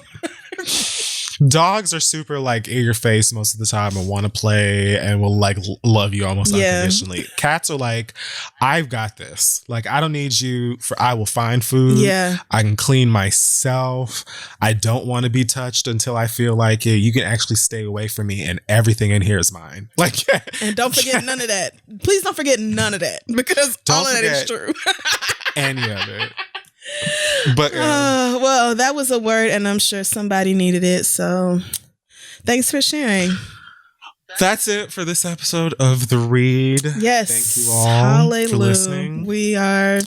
Speaker 1: Dogs are super like in your face most of the time and want to play and will like love you almost unconditionally. Cats are like, I've got this. Like, I don't need you I will find food.
Speaker 2: Yeah.
Speaker 1: I can clean myself. I don't want to be touched until I feel like it. You can actually stay away from me and everything in here is mine. Like,
Speaker 2: and don't forget none of that. Please don't forget none of that because all of that is true.
Speaker 1: Any of it. But
Speaker 2: well, that was a word and I'm sure somebody needed it. So thanks for sharing.
Speaker 1: That's it for this episode of The Read.
Speaker 2: Yes.
Speaker 1: Thank you all for listening.
Speaker 2: We are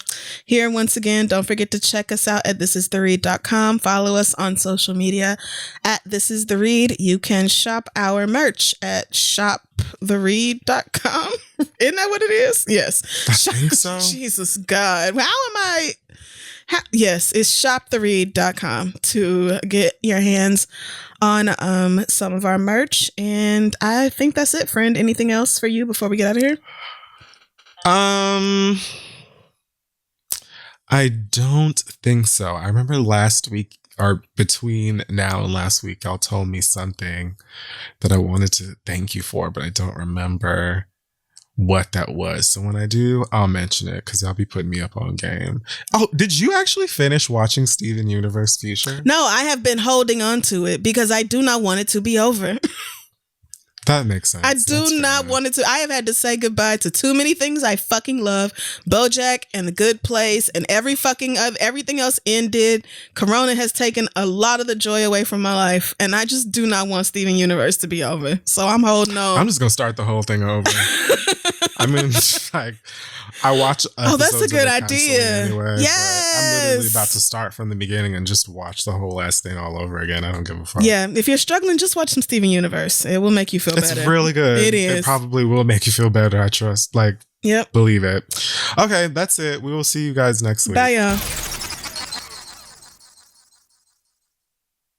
Speaker 2: here once again. Don't forget to check us out at thisistheread.com. Follow us on social media at thisistheread. You can shop our merch at shoptheread.com. Isn't that what it is? Yes.
Speaker 1: I think so.
Speaker 2: Jesus God. How am I? Yes, it's shoptheread.com to get your hands on some of our merch. And I think that's it, friend. Anything else for you before we get out of here?
Speaker 1: I don't think so. I remember last week or between now and last week, y'all told me something that I wanted to thank you for, but I don't remember what that was. So when I do, I'll mention it because y'all be putting me up on game. Oh, did you actually finish watching Steven Universe Future?
Speaker 2: No, I have been holding on to it because I do not want it to be over.
Speaker 1: That makes sense.
Speaker 2: I do not want it to. I have had to say goodbye to too many things I fucking love. BoJack and The Good Place and everything else ended. Corona has taken a lot of the joy away from my life, and I just do not want Steven Universe to be over. So I'm holding on.
Speaker 1: I'm just gonna start the whole thing over. I mean, like, I watch.
Speaker 2: Oh, that's a good
Speaker 1: of it constantly
Speaker 2: idea.
Speaker 1: Anyway,
Speaker 2: Yes,
Speaker 1: I'm literally about to start from the beginning and just watch the whole last thing all over again. I don't give a fuck.
Speaker 2: Yeah, if you're struggling, just watch some Steven Universe. It will make you feel better.
Speaker 1: It's really good.
Speaker 2: It is.
Speaker 1: It probably will make you feel better. I trust. Like,
Speaker 2: yep.
Speaker 1: Believe it. Okay, that's it. We will see you guys next week.
Speaker 2: Bye, y'all.